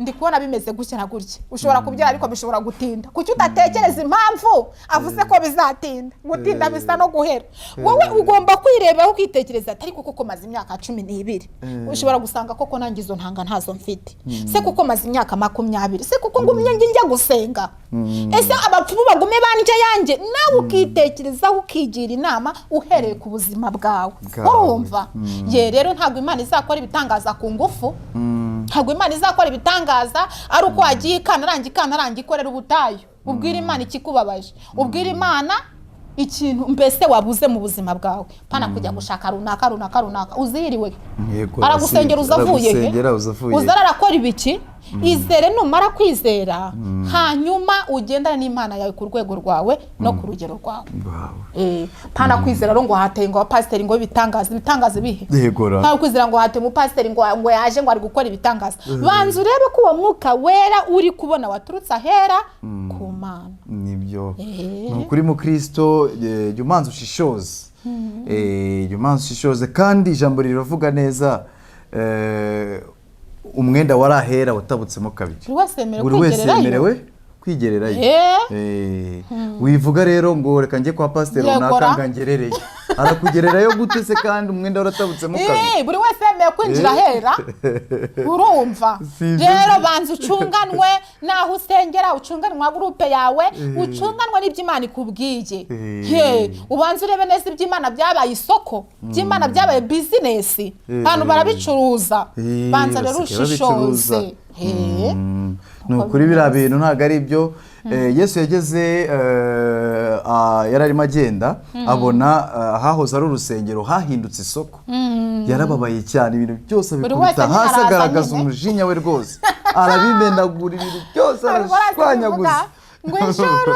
ndi kubona bimeze gutya na gutya ushobora kubyara ariko bishobora gutinda kuki utatekereza impamvu avuze ko bizatinda gutinda bisa no guhera wowe ugomba kwireba ukitekereza atari kuko maze imyaka 12 ushobora gusanga koko nangizo ntanga ntazo mfite se kuko maze imyaka 20 se kuko ngumye njya gusenga ese abapfumu bagume banje yanjye nawe ukitekereza ukigira inama uhereye ku buzima bwawe urumva ye rero ntabwo Imana izakora ibitangaza ku ngufu ntabwo Imana izakora ibitangaza ari uko wagiye ikanarangi ikorera ubutayo ubwira Imana ikikubabaje ubwira Imana ikintu mbese wabuze mu buzima bwawe pana kujya gushaka runaka uziriwe aragusengera uzavuye uzarara akora ibiki izere numara kwizera hanyuma ugendana n'Imana yawe ku rwego rwawe no ku rugero rwawe pana kwizera ngo hateye ngo pastor ngo bitangaza bihe nta kwizera ngo hateye mu pastor ngo yaje ngo ari gukora ibitangaza banza urebe ko uwo mwuka wera uri kubona waturutse ahera ku Mana nibyo kuri mu Kristo jumanzu shishoze jumanzu shishoze kandi ijambo riravuga neza umwenda warahera watabutsemo kabiri buri wese yemerewe kwigererayo wivuga rero ngo reka njye kwa pastor runaka ngangerereye arakugererayo gute se kandi umwenda waratabutsemo kabiri buri wese yemerewe kwinjira hera urumva rero banza ucunganwe naho usengera ucunganwa groupe yawe ucunganwa n'iby'Imana ikubwiye ubanza urebe neza iby'Imana byabaye isoko by'Imana byabaye business abantu barabicuruza banza rero ushishoze nukuri bira bintu ntago ari byo Yesu yageze yararimo agenda abona hahoze ari urusengero hahindutse isoko yarababaye cyane ibintu byose bikubita hasi agaragaza umujinya we rwose arabimenagura ibintu byose arashwanyaguza ngo ijoro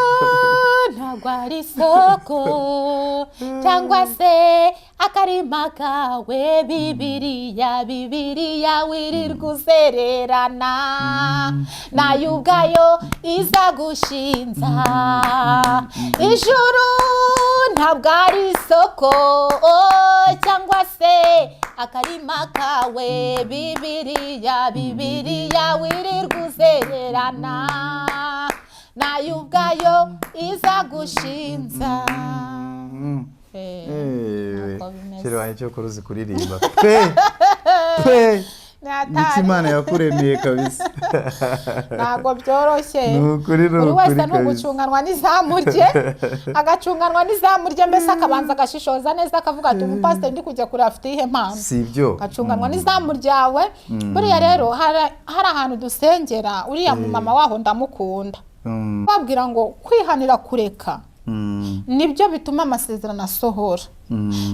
ntabwo ari isoko cyangwa se akarima kawe Bibiliya wirirwa uzererana nayo ubwayo iza gushinza ijoro ntabwo ari isoko cyangwa se akarima kawe Bibiliya wirirwa uzererana nayo ubwayo iza gushinza kero cyo kuruzi kuririmba Imana yakuremeye kabisa ntago byoroshye buri wese n'ugucunganwa n'izamurye agacunganwa n'izamurye mbese akabanza agashishoza neza akavuga ati umupasiteri ndi kujya kuri afite ihe mpano sibyo agacunganwa n'izamuryawe buriya rero hari ahantu dusengera uriya mu mama waho ndamukunda babwira ngo kwihanira kureka nibyo bituma amasezerano asohora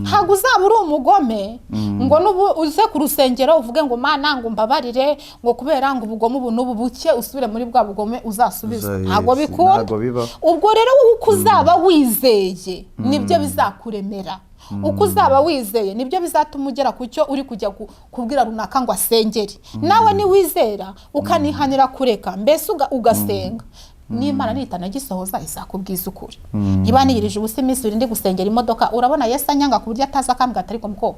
ntabwo uzaba uri umugome ngo uze ku rusengero uvuge ngo Mana ngo mbabarire ngo kubera ngo ubugome ubu n'ubu buke usubire muri bwa bugome uzasubizwa ntabwo bikunda ubwo rero uko uzaba wizeye nibyo bizakuremera uko uzaba wizeye nibyo bizatuma ugera ku cyo uri kujya kubwira runaka ngo asengere nawe ni wizera ukanihanira kureka mbese ugasenga n'Imana nitanagisohoza izakubwiza ukuri niba niyirije ubusa iminsi ndi gusengera imodoka urabona Yesu anyanga ku buryo ataza akambwa atari ko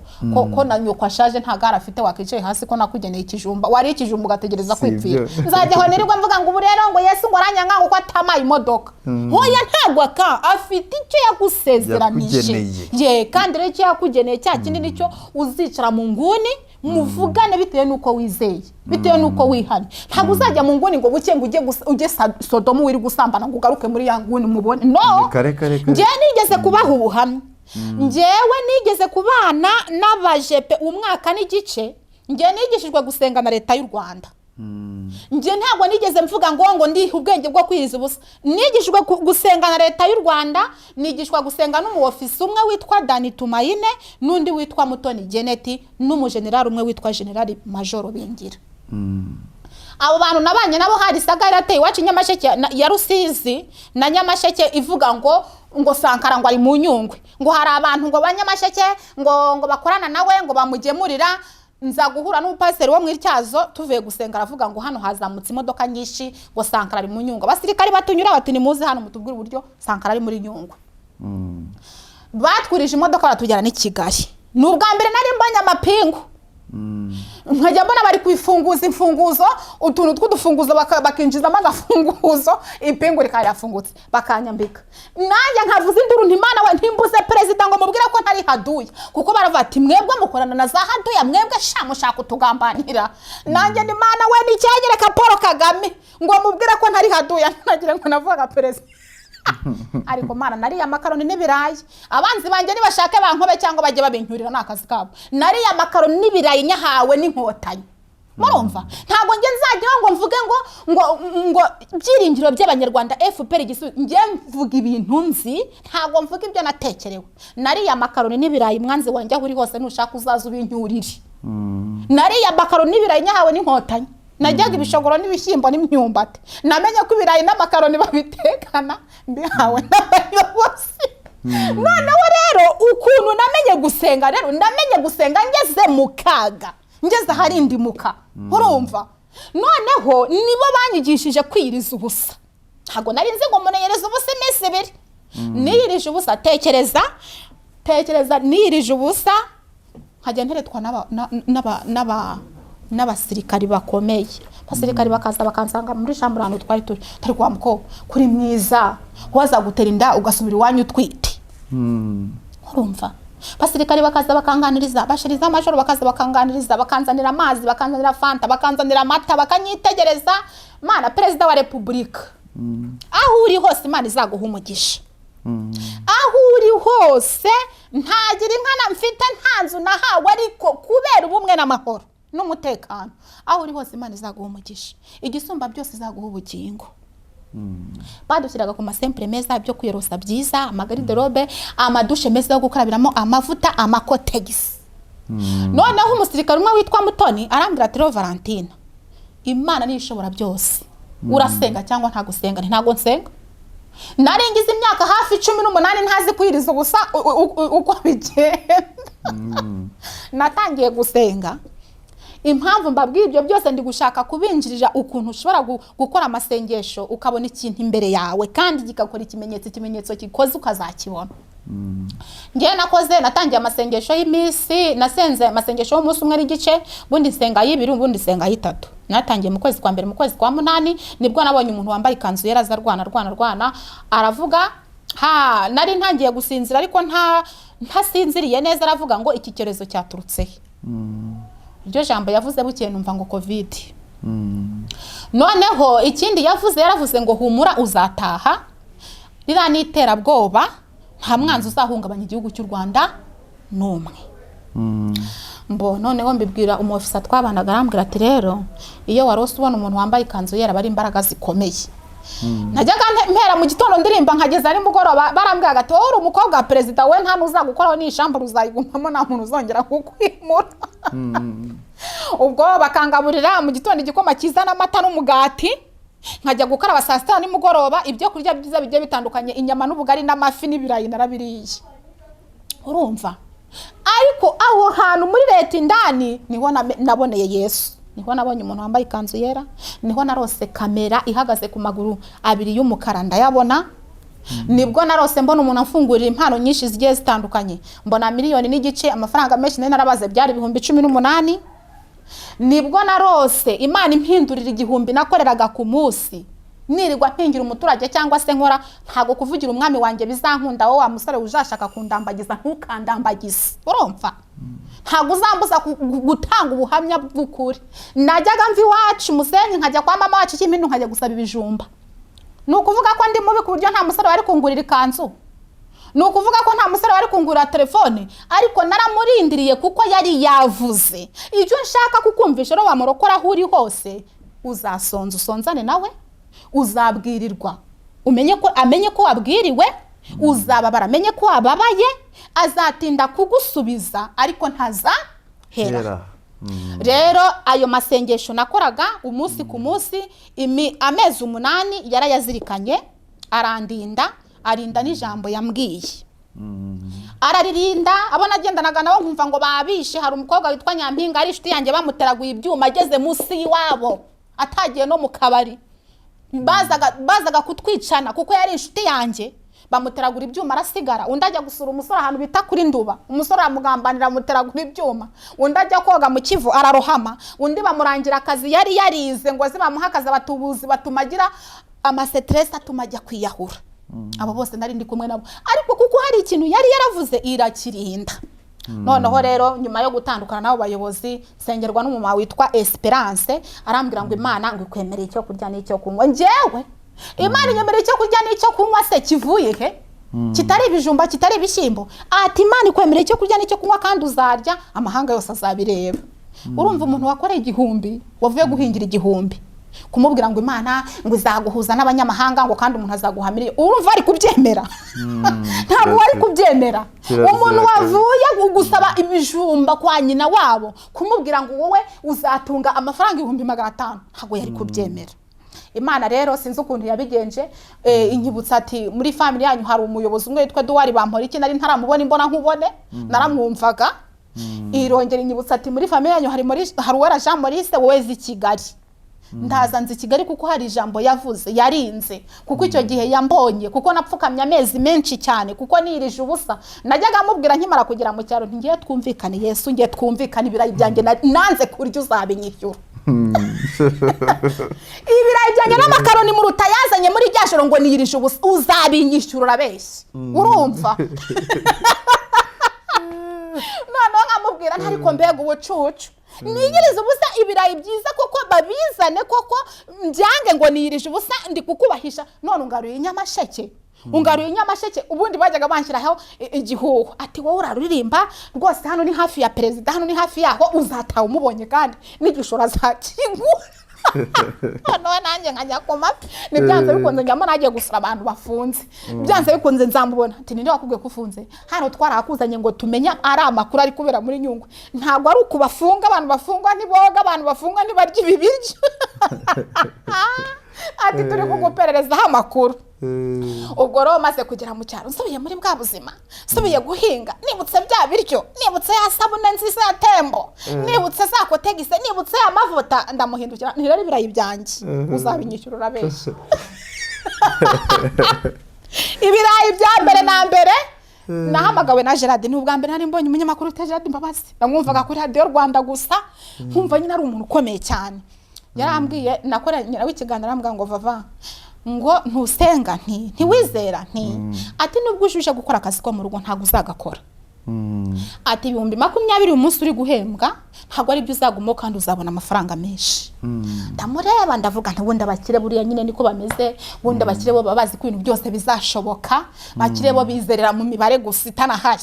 na nyoko ashaje nta gara afite wakicaye hasi ko nakugeneye ikijumba wari ikijumba ugategereza kwipfira nzajyaho nirirwa mvuga ngo uburero ngo Yesu ngo aranyanga ngo atama imodoka hoya ntabwo afite icyo yagusezeranije kandi rero icyo yakugeneye cya kindi nicyo uzicara mu nguni muvugane bitewe nuko wizeye bitewe nuko wihanye ntabwo uzajya mu nguni ngo buke ngo ujye Sodomu wiri gusambana ngo ugaruke muri ya nguni mubone no nje nigeze kubaha ubuhamya njewe nigeze kubana n'abajepe umwaka n'igice nje nigishijwe gusenga na leta y'u Rwanda nje ntabwo nigeze mvuga ngo ndi ubwenge bwo kwiriza ubusa nigishijwe gusenga na leta y'u Rwanda nigishwa gusenga n'umu office umwe witwa Dani Tumayine n'undi witwa Mutoni Geneti n'umugeneral umwe witwa General Major Bingira abo bantu nabanye nabo hari Sagara ateye iwacu Nyamasheke ya Rusizi na Nyamasheke ivuga ngo Sankara ngo ari mu Nyungwe ngo hari abantu ngo banyamasheke ngo bakorana nawe ngo bamugemurira nza guhura n'umupasiteri wo mw'Ityazo tuvuye gusenga aravuga ngo hano hazamutse imodoka nyinshi ngo Sankara ari mu Nyungwe abasirikari batunyura bati ni muzi hano mutubwire uburyo Sankara ari muri Nyungwe batwirije imodoka baratujyana ni Kigali n'ubwa mbere nari mbanya amapingu nkajya mbona bari kwifunguza imfunguzo utuntu tw'udufunguzo bakinjizamo agafunguzo ipingu rikayafungutse bakanyambika nanjye nkavuza induru nti Mana we ntimbuze perezida ngo mubwire ko ntari haduya kuko baravuga ati mwebwe mukorana na za haduya mwebwe mushaka kutugambanira nanjye ni Mana we nicyagereka Paul Kagame ngo mubwire ko ntari haduya nagire ngo navuga perezida ariko Mana nariya makaroni n'ibirayi abanzi banjye nibashake bankobe cyangwa bajye babincyurira n'akazi kabo nariya makaroni n'ibirayi nyahawe n'inkotanyi murumva ntabwo nge nzagira ngo mvuge ngo byiringiro by'abanyarwanda FPR nge mvuga ibintu nzi ntabwo mvuga ibyo natekerewe nariya makaroni n'ibirayi mwanzi wanjye aho uri hose nushaka uzaza ubincyurire nariya makaroni n'ibirayi nyahawe n'inkotanyi najyaga ibishogoro n'ibishyimbo n'imyumbati namenye ko ibirayi n'amakaroni babitekana mbihawe n'abayobozi noneho rero ukuntu namenye gusenga rero namenye gusenga ngeze mu kaga ngeze aharindimuka urumva noneho nibo banyigishije kwiriza ubusa ntabwo nari nzi ngo muneyereza ubusa iminsi ibiri niyirije ubusa tekereza niyirije ubusa nkajya nteretwa n'abasirikari bakomeye abasirikari bakaza bakansanga muri shambura hano twari turi kwa mukobwa kuri mwiza waza gutera inda ugasubira iwanyu utwite urumva abasirikari bakaza bakanganiriza bashiriza amajoro bakaza bakanganiriza bakanzanira amazi bakanzanira fanta bakanzanira amata bakanyitegereza Mana perezida wa repubulika aho uri hose Imana izaguha umugisha aho uri hose ntagira inkana mfite ntanzu nahawe ariko kubera ubumwe n'amahoro n'umutekano aho uri hose Imana izaguha umugisha igisumba byose izaguha ubugingo badushyiraga ku masempure meza byo kwiyorosa byiza amagariderobe amadushe meza yo gukarabiramo amavuta amakotegisi noneho umusirikare umwe witwa Mutoni arambwira ati Valentine Imana niyo ishobora byose urasenga cyangwa ntagusenga ntago nsenga naringize imyaka hafi 18 ntazi kwiriza ubusa uko bigenda natangiye gusenga impamvu mbabwira ibyo byose ndi gushaka kubinjirira ukuntu ushobora gukora amasengesho ukabona ikintu imbere yawe kandi gikakora ikimenyetso gikoze ukazakibona ngiye nakoze natangiye amasengesho y'imisi nasenze amasengesho y'umunsi umwe n'igice bundi nsenga y'ibiri bundi nsenga y'itatu natangiye mu kwezi kwa mbere mu kwezi kwa munani nibwo nabonye umuntu wambaye ikanzu yera rwana aravuga nari ntangiye gusinzira ariko ntasinziriye neza aravuga ngo iki cyorezo cyaturutse iryo jambo yavuze bukeye numva ngo covid noneho ikindi yaravuze ngo humura uzataha rira n'iterabwoba nta mwanzi uzahungabanya igihugu cy'u Rwanda n'umwe noneho mbibwira umufisa twabanaga arambwira ati rero iyo warose ubona umuntu wambaye ikanzu yera bari imbaraga zikomeye najyaga mpera mu gitondo ndirimba nkageza ari mugoroba barambwira ati wowe uri umukobwa wa perezida we nta nuzagukoraho n'ishambo ruzayigumamo nta muntu uzongera kukwimura ubwo bakangaburira mu gitondo igikoma cyiza n'amata n'umugati nkajya gukaraba saa sita nimugoroba ibyo kurya byiza bigiye bitandukanye inyama n'ubugari n'amafi n'ibirayi narabiriye urumva ariko aho hantu muri leta indani niho naboneye Yesu niho nabonye umuntu wambaye ikanzu yera niho narose kamera ihagaze ku maguru abiri y'umukara ndayabona nibwo narose mbona umuntu afungurira impano nyinshi zigiye zitandukanye mbona miliyoni n'igice amafaranga menshi narabaze byari 18,000 nibwo narose Imana impindurira igihumbi nakoreraga ku munsi nirirwa mpingira umuturage cyangwa se nkora ntago kuvugira umwami wanjye bizankunda wowe wa musore ujashaka kundambagiza ntukandambagize urumva ntago uzambuza gutanga ubuhamya bw'ukuri najyaga mvi wacu Musenyi nkajya kwa mama wacu cy'impindu nkajya gusaba ibijumba nukuvuga ko ndi mubi ku buryo nta musore wari kungurira ikanzu nukuvuga ko nta musore wari kungurira telefone ariko naramurindiriye kuko yari yavuze ibyo nshaka kukumvisha ro wamurokora aho uri hose usonzane nawe uzabwirirwa amenye ko wabwiriwe uzababara amenye ko wababaye azatinda kugusubiza ariko ntazahera rero ayo masengesho nakoraga umunsi ku munsi amezi 8 yarayazirikanye arinda n'ijambo yambwiye araririnda abona agendanaga nawe nkumva ngo babishe hari umukobwa witwa Nyampinga ari inshuti yanjye bamuteraguye ibyuma ageze munsi y'iwabo atagiye no mu kabari bazaga kutwicana kuko yari inshuti yanjye bamuteragura ibyuma arasigara, undi ajya gusura umusore ahantu bita kuri Nduba, umusore amugambanira amuteragura ibyuma, undi ajya koga mu Kivu ararohama, undi bamurangira akazi yari yarize ngo zibamuha akazi abatubuzi batumagira amasetress atuma ajya kwiyahura. Abo bose nari ndi kumwe nabo, ariko kuko hari ikintu yari yaravuze irakirinda. Noneho rero nyuma yo gutandukana nabo bayobozi sengerwa n'umuma witwa Esperance, arambwira ngo Imana ngo ikwemereye icyo kurya n'icyo kunywa. Njyewe Imana inyemereye icyo kurya n'icyo kunywa se kivuye he? Kitari ibijumba, kitari ibishyimbo. Ati Imana ikwemereye icyo kurya n'icyo kunywa kandi uzarya amahanga yose azabireba. Urumva umuntu wakoreye igihumbi, wavuye guhingira igihumbi, kumubwira ngo Imana ngo izaguhuza n'abanyamahanga ngo kandi umuntu azaguhamiriye, urumva ari kubyemera? Ntabwo wari kubyemera. Umuntu wavuye gusaba ibijumba kwa nyina wabo kumubwira ngo wowe uzatunga amafaranga 500, ntabwo yari kubyemera. Imana rero sinzi ukuntu yabigenje, inyibutsa ati muri family yanyu hari umuyobozi umwe witwa Duwari Bamporiki, nari ntaramubona imbona nkubone, naramwumvaga. Irongera inyibutsa ati muri family yanyu hari uwera Jean Maurice wezi Kigali. Ndaza nzi Kigali kuko hari ijambo yavuze yarinze, kuko icyo gihe yambonye, kuko napfukamye amezi menshi cyane, kuko nirije ubusa. Najyaga mubwira nkimara kugera mu cyaro ngiye twumvikane Yesu, ngiye twumvikane ibirayi byanjye nanze kurya uzabinyishyura. Ibirayi byanjye n'amakaroni mu ruta yazanye muri ryajoro ngo nirije ubusa uzabinyishyura urabeshye. Urumva? Noneho nkamubwira ntariko mbega ubucucu. Niyirize ubusa ibirayi byiza koko babizane koko mbyange ngo niyirije ubusa ndi kukubahisha. None ungaruye Nyamasheke, ungaruye Nyamasheke, ubundi bajyaga banshyiraho igihuho ati wowe uraririmba rwose hano ni hafi ya perezida, hano ni hafi yaho uzataha umubonye kandi n'igishora zakingura. None nanjye nkajya kumafi nibyanze bikunze njyamo nagiye gusura abantu bafunze, byanze bikunze nzamubona ati ninde wakubwiye ko ufunze hano twarakuzanye ngo tumenya ari amakuru ari kubera muri Nyungwe. Ntabwo ari ukubafunga, abantu bafungwa ntiboga, abantu bafungwa ntibarya ibibiryo. Ati turi kugupererezaho amakuru. Ubwo rero maze kugera mu cyaro nsubiye muri bwa buzima, nsubiye guhinga, nibutse bya biryo, nibutse ya sabune nziza ya Tembo, nibutse za kotegise, nibutse ya mavuta, ndamuhindukira ntirari ibirayi byanjye uzabinyishyura urabeshye. Ibirayi bya mbere na mbere nahamagawe na Gerard, ni ubwa mbere nari mbonye umunyamakuru ute Gerard Mbabazi, namwumvaga kuri Radio Rwanda gusa, nkumva nyine ari umuntu ukomeye cyane. Yarambwiye nakora nyina w'ikiganiro arambwira ngo Vava ngo ntusenga ntiwizera ati nubwo ujuje gukora akazi ko mu rugo ntago uzagakora. Ati 2020 umunsi uri guhembwa ntago ari byo uzagumo kandi uzabona amafaranga menshi. Ndamureba ndavuga nti wundi abakire buriya nyine niko bameze, wundi abakire bo babazi ko ibintu byose bizashoboka, bakire bo bizerera mu mibare gusa itanahari.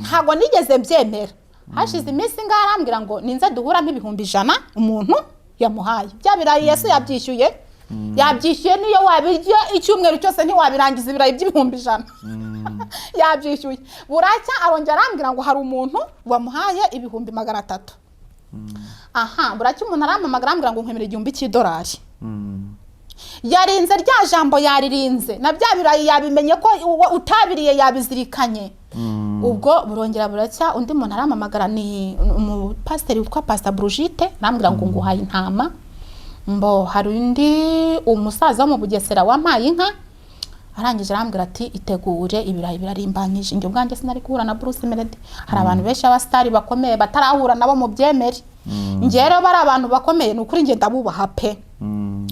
Ntago nigeze mbyemera. Hashize iminsi ngarambwira ngo ninze duhuramo 100 umuntu yamuhaye bya birayi Yesu yabyishyuye. Yabyishyuye niyo wabirya icyumweru cyose ntiwabirangiza ibirayi by'100. Yabyishyuye. Buracya arongera arambwira ngo hari umuntu wamuhaye 300. Aha, buracya umuntu arampamagara arambwira ngo nkwemere $1,000. Yarinze rya jambo yaririnze, na bya birayi yabimenye ko utabiriye yabizirikanye. Ubwo burongera buracya undi muntu arampamagara ni umupasiteri witwa Pastor Brigitte, arambwira ngo nguhaye intama. Mbo hari undi umusaza wo mu Bugesera wampaye inka, arangije arambwira ati itegure ibirayi birarimbanyije. Njye ubwanjye sinari kuhura na Bruce Melody, hari abantu benshi abastari bakomeye batarahura nabo mu byemeri. Njye rero bari abantu bakomeye n'ukuri njye ndabubaha pe.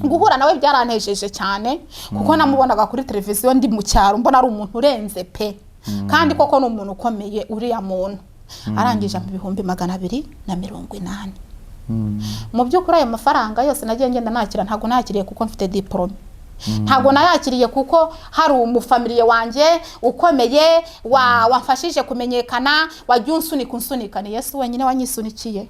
Guhura nawe byarantejeje cyane kuko namubonaga kuri televiziyo ndi mu cyaro mbona ari umuntu urenze pe, kandi koko ni umuntu ukomeye uriya muntu. Arangije mu 280. Mu by'ukuri ayo mafaranga yose nagiye ngenda nakira, ntago nakiriye kuko mfite diplome, ntago nayakiriye kuko hari umufamiliye wanjye ukomeye wamfashije kumenyekana, wagiye unsunika ni Yesu wenyine wanyisunikiye.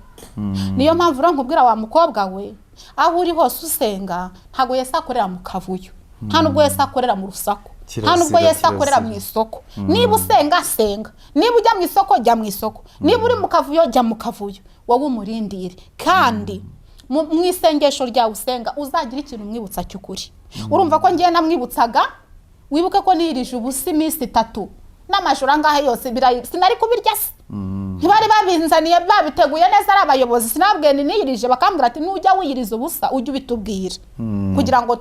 Niyo mpamvu rero nkubwira wa mukobwa we, aho uri hose usenga ntago Yesu akorera mu kavuyo, nta nubwo Yesu akorera mu rusaku, nta nubwo Yesu akorera mu isoko. Niba usenga senga, niba ujya mu isoko jya mu isoko, niba uri mu kavuyo jya mu kavuyo, wowe umurindire. Kandi mu isengesho rya usenga uzagira ikintu mwibutsa cy'ukuri. Urumva ko ngiye namwibutsaga, wibuke ko nirije ubusi iminsi 3 n'amajoro angahe yose birayi sinari kubirya se. Ntibari babinzaniye babiteguye neza ari abayobozi, sinabwiye nirije bakambwira ati nujya wiyiriza ubusa ujye ubitubwira kugira ngo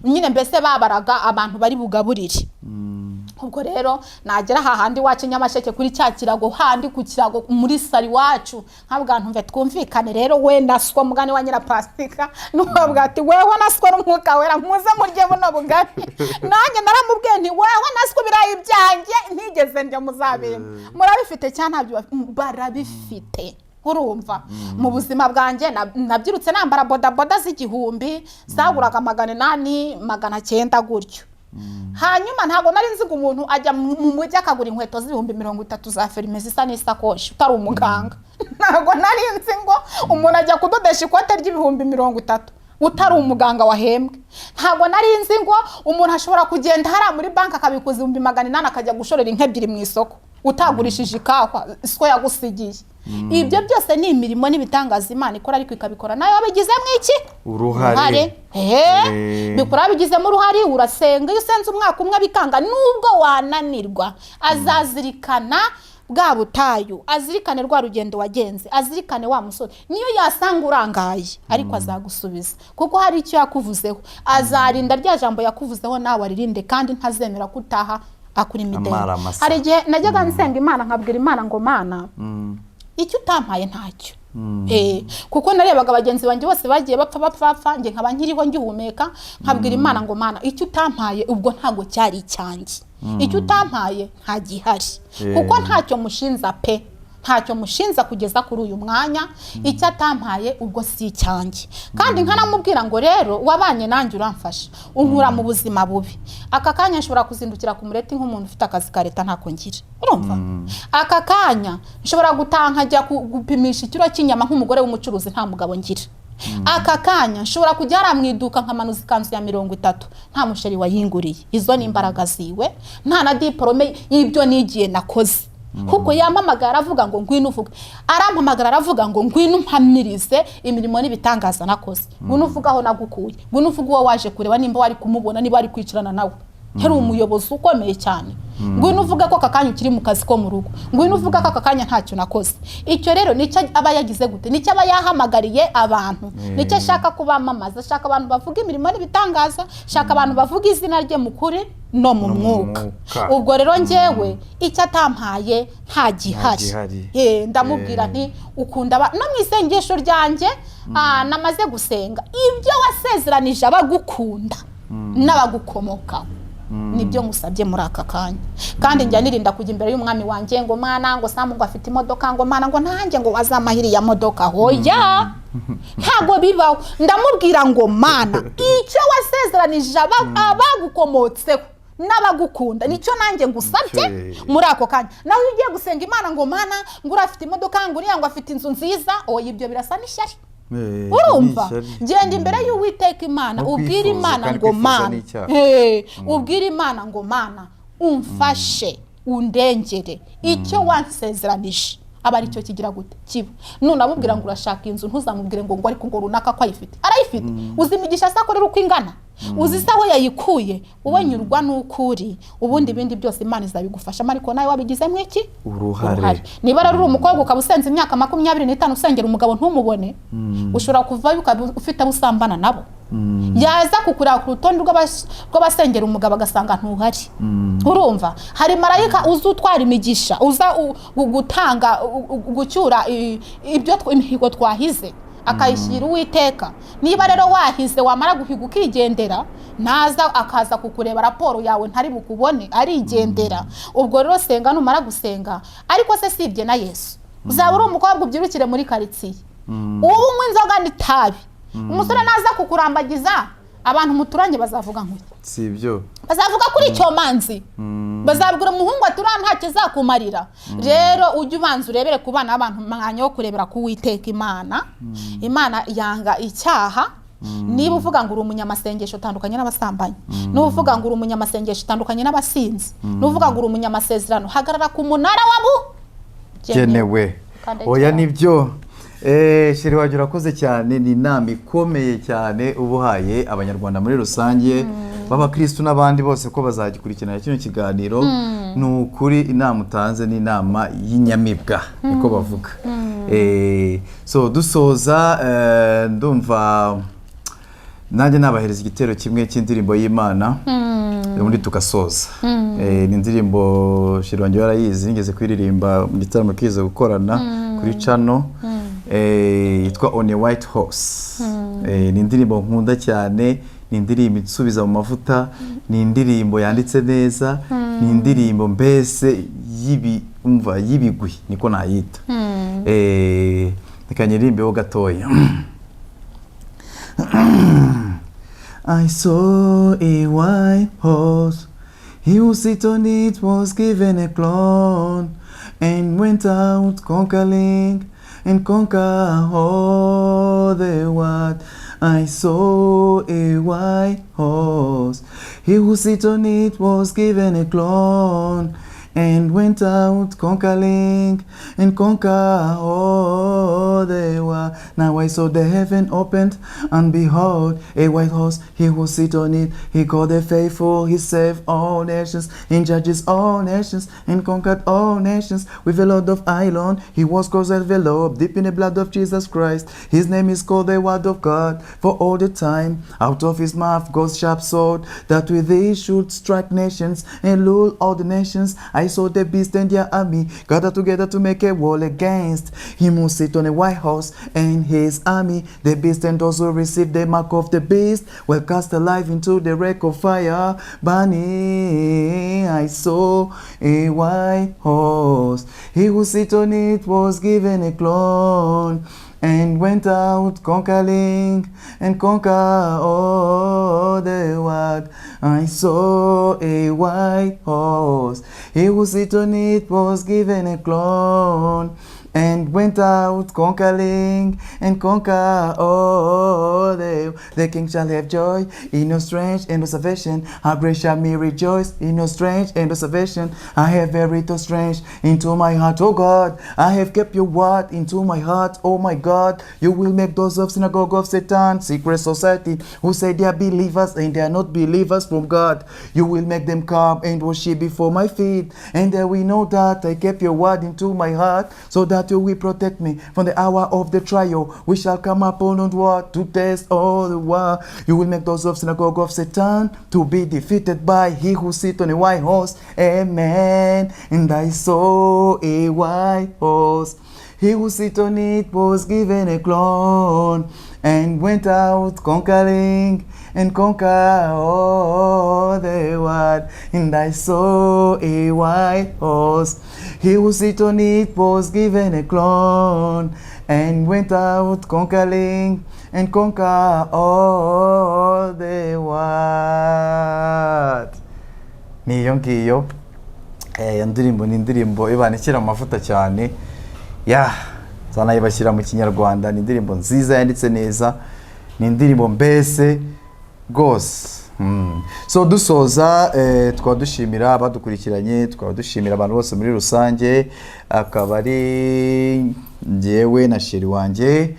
nyine mbese babaraga abantu bari bugaburire. ubwo rero nagera hahandi wacu Nyamasheke kuri cya kirago handi ku kirago muri sari wacu nkabwa ntumve twumvikane rero we naswa mugani wa Nyirapasika n'ubwa ati wewe naswa n'umwuka wera muze murye buno bugari nanjye naramubwiye nti wewe naswa birayi byanjye ntigeze njya muzabera murabifite cyane ntabyo barabifite urumva mu buzima bwanjye nabyirutse nambara boda z'igihumbi zaguraga 800 900 gutyo hanyuma ntago nari nzi umuntu ajya mu mujyi akagura inkweto z'ibihumbi 30 za ferime zisa n'isakoshi utari umuganga ntago nari nzi ngo umuntu ajya kudodesha ikote ry'ibihumbi 30 utari umuganga wahembwe ntago nari nzi ngo umuntu ashobora kugenda hara muri bank akabikuza 800 akajya gushorera inkebyiri mu isoko utagurishije ikahwa isiko yagusigiye ibyo byose ni imirimo n'ibitangaza Imana ikora ariko ikabikora nayo abigizemo iki uruhare bikora bigizemo uruhare urasenga iyo usenze umwaka umwe bikanga nubwo wananirwa azazirikana bwa butayu azirikane rwa rugendo wagenze azirikane wa musore niyo yasanga urangaye ariko azagusubiza kuko hari icyo yakuvuzeho azarinda rya jambo yakuvuzeho nawe aririnde kandi ntazemera kutaha akuri mideni hari igihe najyaga nsenga Imana nkabwira Imana ngo Mana icyo utampaye ntacyo kuko narebaga abagenzi banjye bose bagiye bapfa nge nkaba nkiriho ngihumeka nkabwira Imana ngo Mana icyo utampaye ubwo ntago cyari icyanjye icyo utampaye nta gihari kuko ntacyo mushinza pe ntacyo mushinza kugeza kuri uyu mwanya icyo atampaye ubwo si icyanjye kandi nkanamubwira ngo rero wabanye nanjye uramfasha unkura mu buzima bubi aka kanya nshobora kuzindukira ku mureti nk'umuntu ufite akazi ka leta ntako ngira urumva aka kanya nshobora gutanka ajya gupimisha ikiro cy'inyama nk'umugore w'umucuruzi nta mugabo ngira aka kanya nshobora kujya mu iduka nkamanuza ikanzu ya 30 nta musheri wayinguriye izo ni imbaraga ziwe nta na diplome y'ibyo nigiye nakoze kuko yampamagara avuga ngo ngwino uvuga arampamagara aravuga ngo ngwino mpamirize imirimo n'ibitangaza nakoze ngwino uvuga aho nagukuye ngwino uvuga uwo waje kureba nimba wari kumubona niba ari kwicarana nawe hari umuyobozi ukomeye cyane ngwino uvuga ko kakanya ukiri mu kazi ko mu rugo ngwino uvuga ko kakanya ntacyo nakoze icyo rero nicyo aba yagize gute nicyo aba yahamagariye abantu nicyo ashaka kubamamaza ashaka abantu bavuga imirimo n'ibitangaza ashaka abantu bavuga izina rye mu kuri no mu mwuka ubwo rero njyewe icyo atampaye nta gihari ndamubwira nti ukunda no mu isengesho ryanjye namaze gusenga ibyo wasezeranije abagukunda n'abagukomokaho nibyo musabye muri aka kanya kandi njya nirinda kujya imbere y'umwami wanjye ngo Mana ngo Samu ngo afite imodoka ngo Mana ngo nanjye ngo wazamahiri ya modoka hoya ntago bibaho ndamubwira ngo Mana icyo wasezeranije abagukomotseho n'abagukunda nicyo nanjye ngusabye muri ako kanya nawe ugiye gusenga Imana ngo Mana ngo urafite imodoka ngo uriya ngo afite inzu nziza ibyo birasa n'ishyari urumva genda imbere y'Uwiteka Imana ubwira Imana ngo Mana ubwira Imana ngo Mana umfashe undengere icyo wansezeranije aba ari cyo kigira gute kiba none abubwira ngo urashaka inzu ntuzamubwire ngo ariko ngo runaka ko ayifite arayifite uzimigisha sakorera uko ingana uzisaho yayikuye wowe nyurwa n'ukuri ubundi bindi byose Imana izabigufasha ariko nawe wabigizemo iki uruhare niba rero umukobwa ukabusenza imyaka 25 usengera umugabo ntumubone ushobora kuvayo ufite abusambana nabo yaza kukura ku rutonde rw'abasengera umugabo agasanga ntuhari urumva hari marayika uzutwara imigisha uza gutanga gucyura ibyo imihigo twahize akayishyira Uwiteka niba rero wahize wamara guhiga ukigendera naza akaza kukureba raporo yawe ntari bukubone arigendera ubwo rero senga numara gusenga ariko se sibye na Yesu uzaba uri umukobwa ubyirukire muri karitsiye unywa inzoga n'itabi umusore naza kukurambagiza abantu muturanye bazavuga nkuki sibyo bazavuga kuri icyo manzi bazabwira umuhungu ati ura nta kizakumarira rero ujye ubanza urebere ku bana abantu mwanya wo kurebera ku Uwiteka Imana yanga icyaha niba uvuga ngo uri umunyamasengesho utandukanye n'abasambanyi niba uvuga ngo uri umunyamasengesho utandukanye n'abasinzi niba uvuga ngo uri umunyamasezerano hagarara ku munara wabu genewe oya nibyo sheri waje urakoze cyane ni inama ikomeye cyane ubuhaye abanyarwanda muri rusange b'abakristo n'abandi bose ko bazagikurikirana kino kiganiro n'ukuri inama utanze ni inama y'inyamibwa niko bavuga so dusoza ndumva nanjye nabahereza igitero kimwe cy'indirimbo y'Imana ubundi tugasoza. Ni indirimbo sheri wanjye yarayizi nigeze kwiririmba mu gitaramo kiza gukorana kuri channel yitwa On a White Horse. Ni indirimbo nkunda cyane, ni indirimbo isubiza mu mavuta, ni indirimbo yanditse neza, ni indirimbo mbese y'ibigwi niko nayita. Nikanyiririmbeho gatoya. I saw a white horse, he who sit on it was given a crown, and went out conquering and conquer all the world. I saw a white horse, he who sit on it was given a crown, and went out conquering and conquer all the world. Now I saw the heaven opened, and behold, a white horse, he who sit on it, he called the faithful, he saved all nations, and judges all nations, and conquered all nations. With a lot of iron, he was caused enveloped deep in the blood of Jesus Christ. His name is called the Word of God, for all the time. Out of his mouth goes sharp sword, that with it should strike nations, and rule all the nations. I saw the beast and their army gathered together to make a war against him who sit on a white horse and his army. The beast and those who received the mark of the beast were cast alive into the wreck of fire burning. I saw a white horse, he who sit on it was given a crown, and went out conquering and conquer all the world. I saw a white horse, he who sit on it was given a crown, and went out conquering and conquer all the king shall have joy in no strength and no salvation. How great shall me rejoice in no strength and no salvation. I have buried the strength into my heart, O God. I have kept your word into my heart, O my God. You will make those of synagogue of Satan, secret society, who say they are believers and they are not believers from God. You will make them come and worship before my feet, and they will know that I kept your word into my heart, so that you will protect me from the hour of the trial. We shall come upon what to test all the world. You will make those of synagogue of Satan to be defeated by he who sit on a white horse. Amen. And I saw a white horse, he who sit on it was given a crown, and went out conquering and conquer all the world. And I saw a white horse, he who sit on it was given a crown, and went out conquering and conquer all the world. Niyo ngiyo indirimbo ni indirimbo ibanikira mu mavuta cyane. Zanayibashyira mu Kinyarwanda. Ni indirimbo nziza yanditse neza, ni indirimbo mbese rwose. So dusoza tukaba dushimira abadukurikiranye, tukaba dushimira abantu bose muri rusange, akaba ari njyewe na sheri wanjye.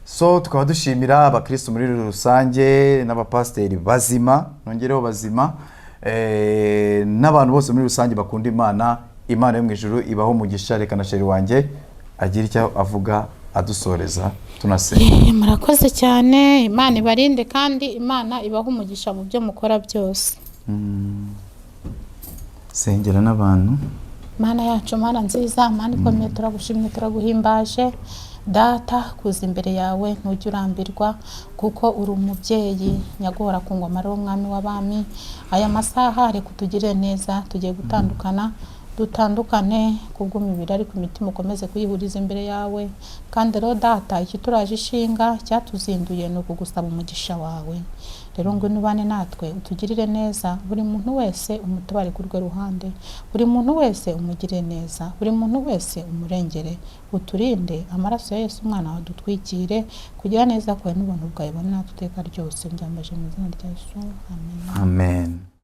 So tukaba dushimira abakristo muri rusange n'abapasiteri bazima, nongereho bazima, n'abantu bose muri rusange bakunda Imana. Imana yo mu ijuru ibaho umugisha. Reka na sheri wanjye agira icyo avuga adusoreza tunasenga. Murakoze cyane, Imana ibarinde kandi Imana ibaho umugisha mu byo mukora byose. Sengera n'abantu. Mana yacu, Mana nziza, Mana ikomeye, turagushimye, turaguhimbaje. Data, kuza imbere yawe ntujya urambirwa, kuko uri umubyeyi nyagora ku ngoma ari umwami w'abami. Aya masaha reka utugire neza, tugiye gutandukana, dutandukane kubw'umubiri ariko imitima ukomeze kuyihuriza imbere yawe. Kandi rero Data, iki turaje ishinga cyatuzinduye ni ukugusaba umugisha wawe. Rero ngo nubane natwe, utugirire neza, buri muntu wese umutubare ku rwe ruhande, buri muntu wese umugire neza, buri muntu wese umurengere, uturinde amaraso ya Yesu umwana wawe dutwikire, kugira neza kwawe n'ubuntu bwawe bone natwe iteka ryose. Mbyambaje mu izina rya Yesu. Amen. Amen.